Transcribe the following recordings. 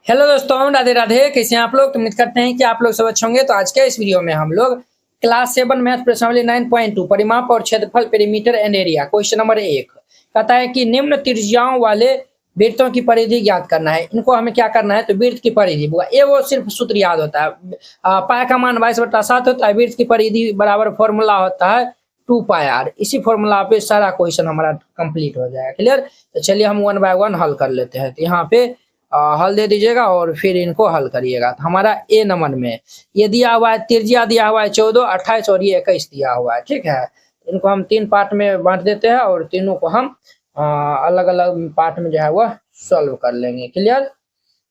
Hello दोस्तों, राधे राधे। कैसे हैं आप लोग? तो उम्मीद करते हैं कि आप लोग सब अच्छे होंगे। तो आज के इस वीडियो में हम लोग क्लास 7 मैथ प्रश्नावली 9.2 परिमाप और क्षेत्रफल perimeter and area question number 1 कहता है कि निम्न त्रिज्याओं वाले वृत्तों की परिधि ज्ञात करना है। इनको हमें क्या करना है? तो वृत्त की परिधि ये वो सिर्फ सूत्र याद होता है। पाई का मान 22/7 होता है। वृत्त की परिधि बराबर फॉर्मूला होता है 2πr। इसी फॉर्मूला पे सारा क्वेश्चन हमारा कंप्लीट हो जाएगा। क्लियर? तो चलिए हम 1 बाय 1 हल कर लेते हैं। तो यहाँ पे हल दे दीजिएगा और फिर इनको हल करिएगा। तो हमारा ए नंबर में ये दिया हुआ है, त्रिज्या दिया हुआ है 14, 28 और ये 21 दिया हुआ है। ठीक है, इनको हम 3 पार्ट में बांट देते हैं और तीनों को हम अलग अलग पार्ट में जो है वह सॉल्व कर लेंगे। क्लियर?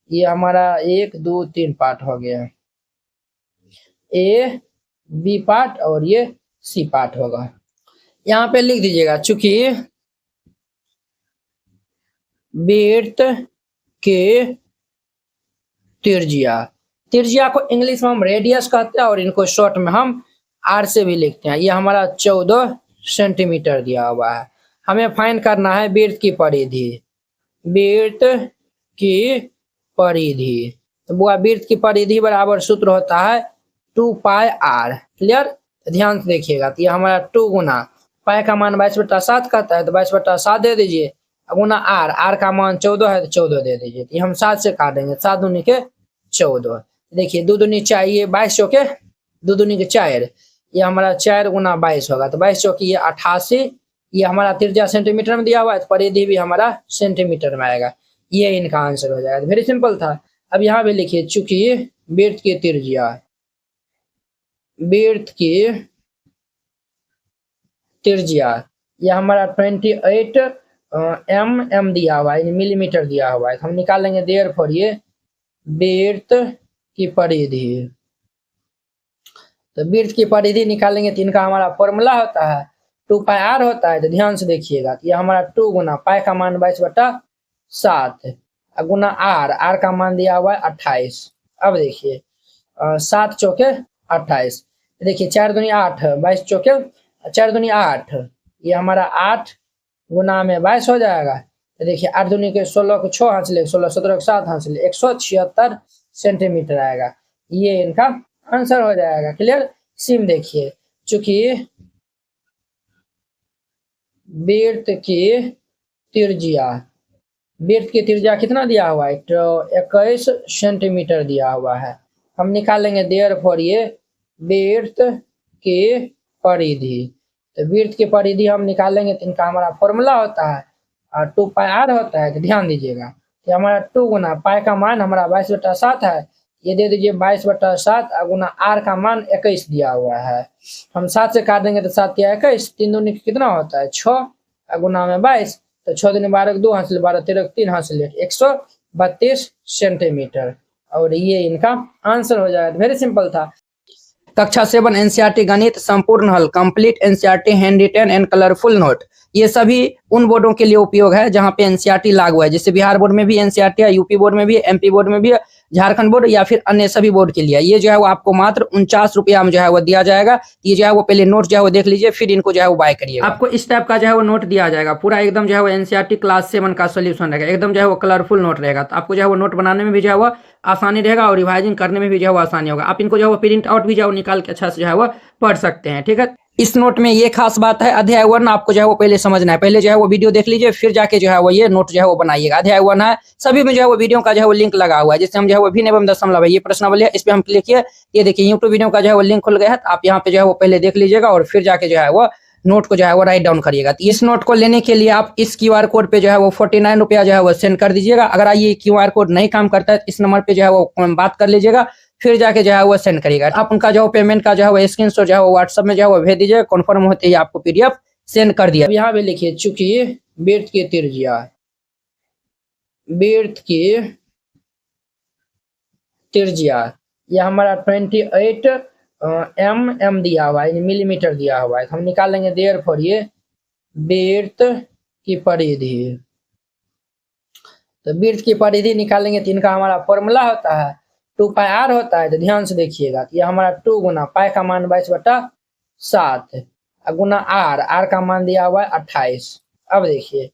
ये हमारा 1 2 3 पार्ट हो गया। ए बी पार्ट और ये सी पार्ट होगा। यहाँ पे लिख दीजिएगा, चूंकि वृत्त के त्रिज्या को इंग्लिश में हम रेडियस कहते हैं और इनको शॉर्ट में हम आर से भी लिखते हैं। ये हमारा 14 सेंटीमीटर दिया हुआ है। हमें फाइंड करना है वृत्त की परिधि। वृत्त की परिधि तो वो वृत्त की परिधि बराबर सूत्र होता है 2πr। क्लियर? ध्यान से देखिएगा। तो ये हमारा 2 गुना पाई का मान 22/7 कहता है तो 22/7 दे दीजिए, गुना आर का मान 14 है तो 14 दे दीजिए। ये हम 7 से काट देंगे। 7 दूनी के 14। देखिए 2 दूनी चाहिए 22 चौके 2 दूनी के 4। ये हमारा 4 गुना 22 होगा तो 22 चौकी ये 88। ये हमारा त्रिज्या सेंटीमीटर में दिया हुआ है तो परिधि भी हमारा सेंटीमीटर में आएगा। ये इनका आंसर हो जाएगा। वेरी सिंपल था। अब यहाँ पे लिखिए, चूंकि वृत्त की त्रिज्या ये हमारा 28 एम दिया हुआ है, मिलीमीटर दिया हुआ है। हम निकालेंगे देयरफॉर ये वृत्त की परिधि। तो वृत्त की परिधि निकालेंगे तो इनका हमारा फॉर्मूला होता है 2πr होता है। तो ध्यान से देखिएगा। तो ये हमारा 2 गुना पाई का मान 22/7 गुना आर का मान दिया हुआ है 28। अब देखिए 7 चौके 28। देखिए 4 दूनी 8, 22 चौके 4 दूनी 8। ये हमारा 8 गुना में 22 हो जाएगा। तो देखिए 8 दूनी के 16 को 6 हासिल, 16 17 के 7 हासिल, 176 सेंटीमीटर आएगा। ये इनका आंसर हो जाएगा। क्लियर? सिम देखिए, चूंकि वृत्त की त्रिज्या कितना दिया हुआ है? तो 21 सेंटीमीटर दिया हुआ है। हम निकालेंगे देयरफॉर ये वृत्त की परिधि। तो वृत्त की परिधि हम निकालेंगे तो इनका हमारा फॉर्मूला होता है 2πr होता है। तो ध्यान दीजिएगा, तो हमारा 2 गुना पाई का मान हमारा 22/7 है, ये दे दीजिए 22/7 गुना आर का मान 21 दिया हुआ है। हम 7 से काट देंगे तो 7 या 21, 3 दूनी कितना होता है 6 गुना में 22। तो 6 दूनी 12 2 हासिल, 12 13 3 हासिल, 132 सेंटीमीटर। और ये इनका आंसर हो जाएगा। वेरी सिंपल था। कक्षा 7 एनसीईआरटी गणित संपूर्ण हल complete NCERT hand written and colourful note, ये सभी उन बोर्डों के लिए उपयोग है जहां पे एनसीईआरटी लागू है। जैसे बिहार बोर्ड में भी एनसीईआरटी है, यूपी बोर्ड में भी, एमपी बोर्ड में भी, झारखंड बोर्ड या फिर अन्य सभी बोर्ड के लिए। ये जो है वो आपको मात्र 49 रुपया में जो है वो दिया जाएगा। ये जो है वो पहले नोट जो है वो देख लीजिए, फिर इनको जो है वो बाय करिए। आपको इस टाइप का जो है वो नोट दिया जाएगा, पूरा एकदम जो है वो एनसीईआरटी क्लास 7 का सोल्यूशन रहेगा। एकदम जो है वो कलरफुल नोट रहेगा। तो आपको जो है वो नोट बनाने में भी जो है वो आसानी रहेगा और रिवाइजिंग करने में भी जो है वो आसानी होगा। आप इनको जो है वो प्रिंट आउट भी जो है निकाल के अच्छा से जो है वो पढ़ सकते हैं। ठीक है? इस नोट में ये खास बात है, अध्याय 1 आपको जो है वो पहले समझना है। पहले जो है वो वीडियो देख लीजिए, फिर जाके जो है वो ये नोट जो है वो बनाइएगा। अध्याय 1 है, सभी में जो है वो वीडियो का जो है वो लिंक लगा हुआ है। जैसे हम जो है वो भिन्न एवं दशमलव है, ये प्रश्नावली है, इस पे हम क्लिक किए, ये देखिए यूट्यूब वीडियो का जो है वो लिंक खुल गया है। आप यहाँ पे जो है वो पहले देख लीजिएगा और फिर जाके जो है वो नोट को जो है वो राइट डाउन करिएगा। तो इस नोट को लेने के लिए आप इस क्यूआर कोड पे जो है वो 49 रुपया जो है वो सेंड कर दीजिएगा। अगर ये क्यूआर कोड नहीं काम करता है तो इस नंबर पे जो है वो बात कर लीजिएगा, फिर जाके जो है वो सेंड करिएगा। आप उनका जो पेमेंट का जो है वो स्क्रीनशॉट जो है वो व्हाट्सएप में जो है वो भेज दीजिएगा। कन्फर्म होते ही आपको पीडीएफ सेंड कर दिया। यहाँ पे लिखिए, चूंकि वृत्त की त्रिज्या ये हमारा 28 एम दिया हुआ है, मिलीमीटर दिया हुआ है। हम निकालेंगे देयरफॉर ये वृत्त की परिधि। तो वृत्त की परिधि निकालेंगे तो इनका हमारा फॉर्मूला होता है 2πr होता है। तो ध्यान से देखिएगा, तो ये हमारा 2 गुना पाई का मान 22/7 गुना आर का मान दिया हुआ है 28। अब देखिए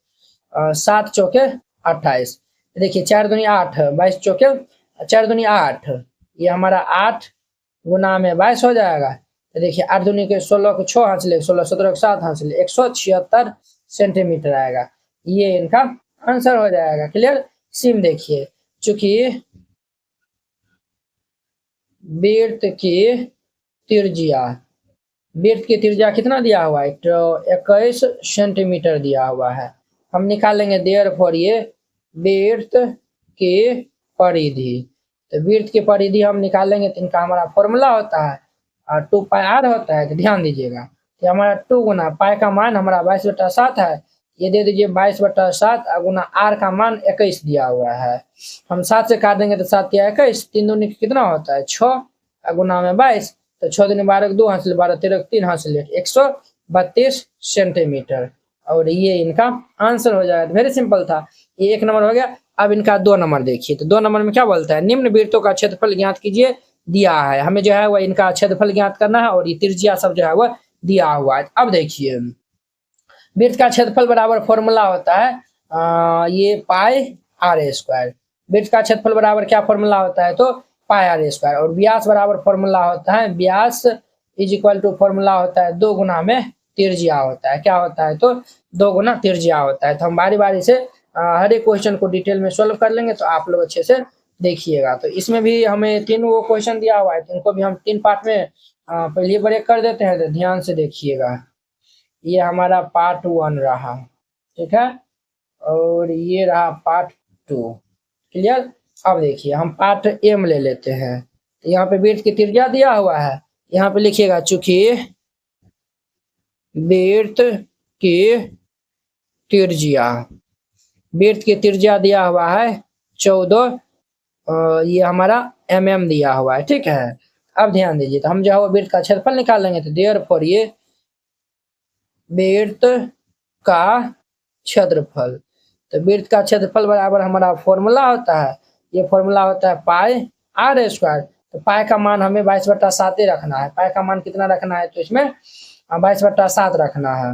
7 चौके 28। देखिए 4 दूनी 8, 22 चौके 4 दूनी 8, ये हमारा 8 गुना में 22 हो जाएगा। तो देखिए 8 दूनी के 16 को 6 हासिल, 16 17 के 7 हासिल, 176 सेंटीमीटर आएगा। ये इनका आंसर हो जाएगा। क्लियर। सिम देखिए, चूंकि वृत्त की त्रिज्या, वृत्त की त्रिज्या कितना दिया हुआ है, तो 21 सेंटीमीटर दिया हुआ है। हम निकालेंगे देयरफॉर ये वृत्त की परिधि। तो वृत्त की परिधि हम निकालेंगे तो इनका हमारा फॉर्मूला होता है और 2 पाई आर होता है। तो ध्यान दीजिएगा कि हमारा 2 गुना पाई का मान हमारा 22/7 है, ये दे दीजिए 22/7 गुना आर का मान 21 दिया हुआ है। हम 7 से काट देंगे तो 7 या 21, 3 दूनी कितना होता है 6 गुना में 22, तो 6 दूनी 12 2 हासिल, 12 13 3 हासिल, 132 सेंटीमीटर। और ये इनका आंसर हो जाएगा। वेरी सिंपल था। ये 1 नंबर हो गया। अब इनका 2 नंबर देखिए, तो 2 नंबर में क्या बोलता है, निम्न वृत्तों का क्षेत्रफल ज्ञात कीजिए। दिया है हमें जो है वह इनका क्षेत्रफल ज्ञात करना है और ये त्रिज्या सब जो है वह दिया हुआ है। अब देखिए वृत्त का क्षेत्रफल बराबर फॉर्मूला होता है ये पाई आर स्क्वायर। वृत्त का क्षेत्रफल बराबर क्या फॉर्मूला होता है, तो पाई आर स्क्वायर। और व्यास बराबर फॉर्मूला होता है, व्यास इज इक्वल टू फॉर्मूला होता है 2 गुना में त्रिज्या होता है। क्या होता है, तो 2 गुना त्रिज्या होता है। तो हम बारी बारी से हर एक क्वेश्चन को डिटेल में सॉल्व कर लेंगे, तो आप लोग अच्छे से देखिएगा। तो इसमें भी हमें 3 वो क्वेश्चन दिया हुआ है, तो इनको भी हम 3 पार्ट में पहले ब्रेक कर देते हैं। तो ध्यान से देखिएगा, ये हमारा पार्ट 1 रहा, ठीक है, और ये रहा पार्ट 2। क्लियर। अब देखिए हम पार्ट ए में ले लेते हैं। तो यहाँ पे वृत्त की त्रिज्या दिया हुआ है, यहाँ पे लिखिएगा चूंकि वृत्त की त्रिज्या, वृत्त की त्रिज्या दिया हुआ है 14, ये हमारा mm दिया हुआ है, ठीक है। अब ध्यान दीजिए, तो हम जो है वो वृत्त का क्षेत्रफल निकालेंगे। तो देयरफॉर ये वृत्त का क्षेत्रफल, तो वृत्त का क्षेत्रफल बराबर हमारा फॉर्मूला होता है, ये फॉर्मूला होता है पाई आर स्क्वायर। तो पाई का मान हमें 22/7 रखना है। पाई का मान कितना रखना है, तो इसमें 22/7 रखना है।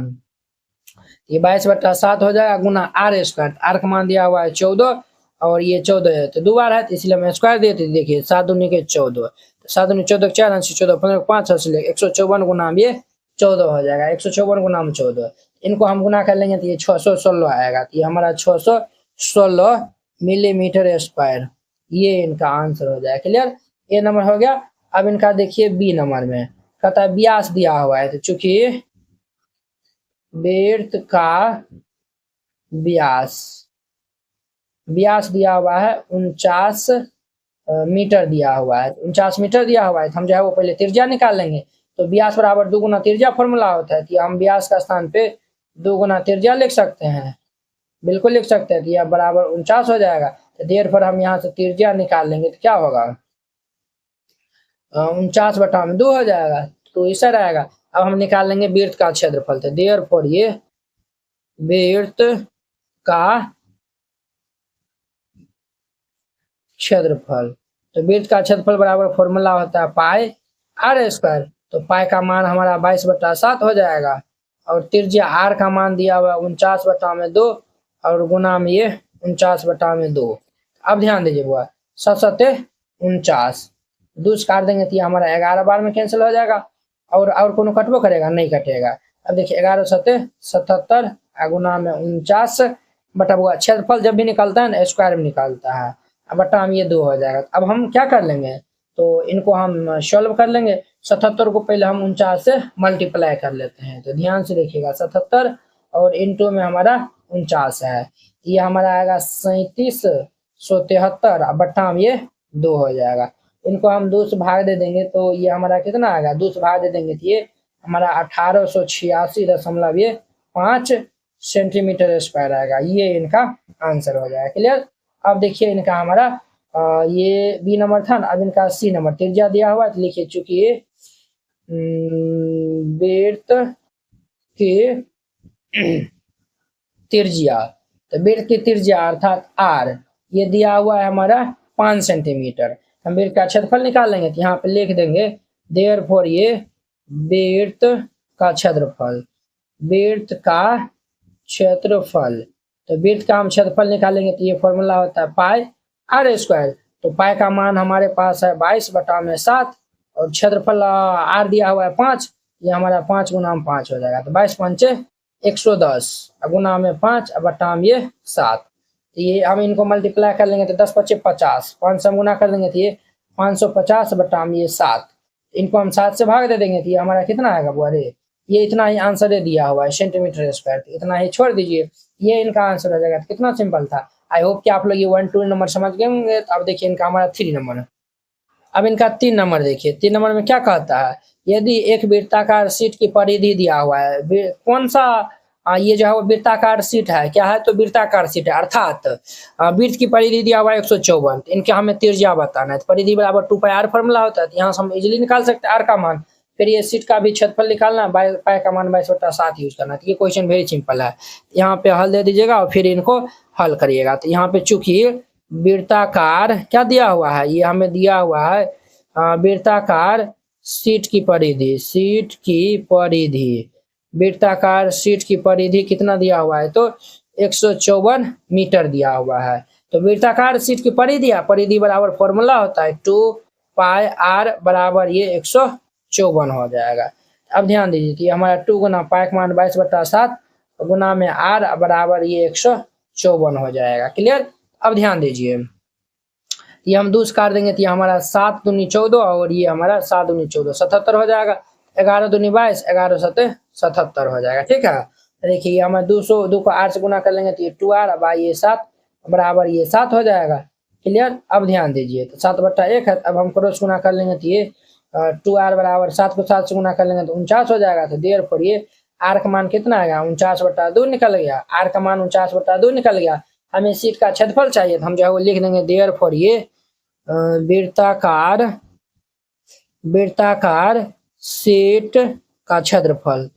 ये 22/7 हो जाएगा गुना आर स्क्वायर। आर का मान दिया हुआ है 14 और ये 14 है, तो 2 बार है, तो इसलिए हम स्क्वायर देते। देखिए 7 दूनी के 14, 7 दूनी 14 4 अंश, 14 15 5 अंश, 154 गुना ये 14 हो जाएगा। 154 गुना में 14, इनको हम गुना कर लेंगे तो ये 616 आएगा। तो ये हमारा 616 मिलीमीटर स्क्वायर, ये इनका आंसर हो जाएगा। क्लियर। ए नंबर हो गया। अब इनका देखिए बी नंबर में कहता है व्यास दिया हुआ है, तो चूंकि वृत्त का व्यास, व्यास दिया हुआ है 49 मीटर दिया हुआ है, 49 मीटर दिया हुआ है। तो हम जो है वो पहले त्रिज्या निकाल लेंगे। तो व्यास बराबर 2 गुना त्रिज्या फॉर्मूला होता है, कि हम व्यास का स्थान पे 2 गुना त्रिज्या लिख सकते हैं, बिल्कुल लिख सकते हैं। कि यह बराबर 49 हो जाएगा। तो देयरफॉर हम यहाँ से त्रिज्या निकाल लेंगे, तो क्या होगा 49/2 हो जाएगा, तो ऐसा रहेगा। अब हम निकाल लेंगे वृत्त का क्षेत्रफल। तो देयरफॉर ये वृत्त का क्षेत्रफल, तो वृत्त का क्षेत्रफल बराबर फॉर्मूला होता है पाई आर स्क्वायर। तो पाई का मान हमारा 22/7 हो जाएगा और त्रिज्या आर का मान दिया हुआ 49/2 और गुना में ये 49/2। अब ध्यान दीजिए बुआ, 7 7 49, 2 काट देंगे तो ये हमारा 11 बार में कैंसिल हो जाएगा। और कोनो कटबो करेगा, नहीं कटेगा। अब देखिए 11 7 77 गुना में 49/2। क्षेत्रफल जब भी निकलता है ना स्क्वायर में निकलता है, अब बटा में ये 2 हो जाएगा। अब हम क्या कर लेंगे, तो इनको हम सॉल्व कर लेंगे। 77 को पहले हम 49 से मल्टीप्लाई कर लेते हैं। तो ध्यान से देखिएगा 77 और इनटू में हमारा 49 है, ये हमारा आएगा 3773 बट्टा में ये 2 हो जाएगा। इनको हम 2 से भाग दे देंगे तो ये हमारा कितना आएगा, 2 से भाग दे देंगे तो ये हमारा 1886.5 सेंटीमीटर स्क्वायर आएगा। ये इनका आंसर हो जाएगा। क्लियर। अब देखिए इनका हमारा ये बी नंबर था ना, अब इनका सी नंबर त्रिज्या दिया हुआ है। तो लिखिए चूंकि ये वृत्त की त्रिज्या, तो वृत्त की त्रिज्या अर्थात आर ये दिया हुआ है हमारा 5 सेंटीमीटर। हम वृत्त का क्षेत्रफल निकालेंगे, तो यहाँ पे लिख देंगे देयरफॉर ये वृत्त का क्षेत्रफल, वृत्त का क्षेत्रफल तो वृत्त का हम क्षेत्रफल निकालेंगे तो ये फॉर्मूला होता है पाई आर स्क्वायर। तो पाई का मान हमारे पास है 22/7 और क्षेत्रफल आर दिया हुआ है 5, ये हमारा 5 गुना 5 हो जाएगा। तो 22×5 110 गुना में 5 बटा में ये 7। तो ये हम इनको मल्टीप्लाई कर लेंगे तो 10×5 50, 5 से गुना कर देंगे तो ये 550 बटा में ये 7। इनको हम 7 से भाग दे देंगे तो ये हमारा कितना आएगा बुआरे, ये इतना ही आंसर दे दिया हुआ है सेंटीमीटर स्क्वायर। तो इतना ही छोड़ दीजिए, ये इनका आंसर हो जाएगा। तो कितना सिंपल था। आई होप कि आप लोग ये 1 2 नंबर समझ गए होंगे। तो अब देखिए इनका हमारा 3 नंबर है। अब इनका 3 नंबर देखिए, 3 नंबर में क्या कहता है, यदि एक वृत्ताकार शीट की परिधि दिया हुआ है, कौन सा ये जो है वो वृत्ताकार शीट है, क्या है तो वृत्ताकार शीट है, अर्थात वृत्त की परिधि दिया हुआ है 154। इनके हमें त्रिज्या बताना है। तो परिधि बराबर 2πr फॉर्मूला होता है, तो यहाँ से हम इजिली निकाल सकते हैं आर का मान। फिर ये शीट का भी क्षेत्रफल निकालना, पाई का मान 22/7 यूज करना। तो ये क्वेश्चन वेरी सिंपल है। यहाँ पे हल दे दीजिएगा और फिर इनको हल करिएगा। तो यहाँ पे चूंकि वृत्ताकार क्या दिया हुआ है, ये हमें दिया हुआ है वृत्ताकार शीट की परिधि, शीट की परिधि, वृत्ताकार शीट की परिधि कितना दिया हुआ है तो 154 मीटर दिया हुआ है। तो वृत्ताकार शीट की परिधि, परिधि बराबर फॉर्मूला होता है 2πr बराबर ये 154 हो जाएगा। अब ध्यान दीजिए कि हमारा 2 गुना पाई का मान 22/7 गुना में r बराबर ये 154 हो जाएगा। क्लियर। अब ध्यान दीजिए, ये हम दूस काट देंगे तो ये हमारा 7 दूनी 14 और ये हमारा 7 दूनी 14 77 हो जाएगा। 11 दूनी 22, 11 7 77 हो जाएगा। ठीक है। देखिए ये हमारा 200 2 को 8 से गुना कर लेंगे तो ये 2r अब ये 7 बराबर ये 7 हो जाएगा। क्लियर। अब ध्यान दीजिए तो 7/1 है। अब हम क्रॉस गुना कर लेंगे तो ये 2r बराबर 7 को 7 से गुना कर लेंगे तो 49 हो जाएगा। तो देर पर ये r का मान कितना आएगा 49/2 निकल गया। r का मान 49/2 निकल गया। हमें शीट का क्षेत्रफल चाहिए तो हम जो है वो लिख देंगे देर पर ये वृत्ताकार शीट का क्षेत्रफल,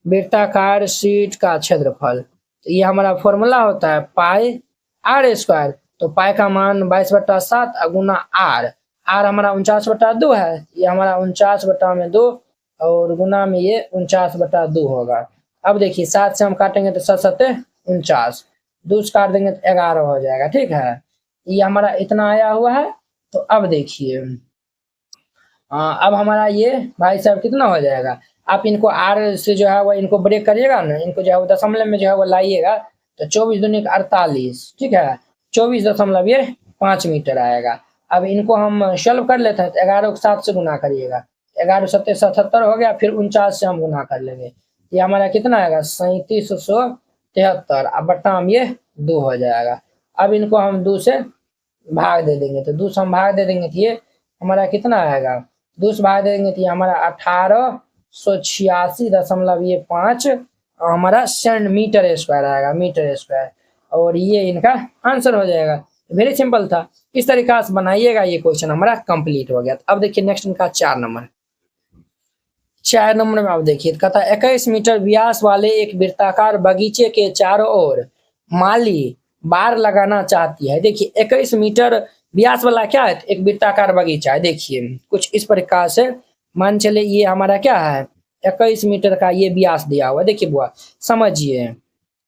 वृत्ताकार शीट का क्षेत्रफल। तो ये हमारा फॉर्मूला होता है पाई आर स्क्वायर। तो पाई का मान 22/7 गुना आर हमारा 49/2 है, ये हमारा 49/2 और गुना में ये 49/2 होगा। अब देखिए 7 से हम काटेंगे तो 7 7 49, 2 से काट देंगे तो 11 हो जाएगा। ठीक है। ये हमारा इतना आया हुआ है। तो अब देखिए अब हमारा ये भाई साहब कितना हो जाएगा। आप इनको आर से जो है वो इनको ब्रेक करिएगा ना, इनको जो है वो दशमलव में जो है वो लाइएगा तो 24 दूनी 48। ठीक है। 24.5 मीटर आएगा। अब इनको हम सॉल्व कर लेते हैं तो 11 को 7 से गुना करिएगा, 11 7 77 हो गया। फिर 49 से हम गुना कर लेंगे, ये हमारा कितना आएगा 3773 अब बटा में ये 2 हो जाएगा। अब इनको हम 2 से भाग दे देंगे तो 2 से हम भाग दे देंगे तो ये हमारा कितना आएगा 2 से भाग दे देंगे तो ये हमारा 1886.5 हमारा सेंटीमीटर स्क्वायर आएगा, मीटर स्क्वायर। और ये इनका आंसर हो जाएगा। वेरी सिंपल था। इस तरीका से बनाइएगा, ये क्वेश्चन हमारा कंप्लीट हो गया। अब देखिए नेक्स्ट इनका 4 नंबर। 4 नंबर में आप देखिए कहता है 21 मीटर व्यास वाले एक वृत्ताकार बगीचे के चारों ओर माली बार लगाना चाहती है। देखिए 21 मीटर व्यास वाला क्या है, एक वृत्ताकार बगीचा है। देखिए कुछ इस प्रकार से मान चले ये हमारा क्या है 21 मीटर का ये व्यास दिया हुआ है। देखिए बुआ समझिए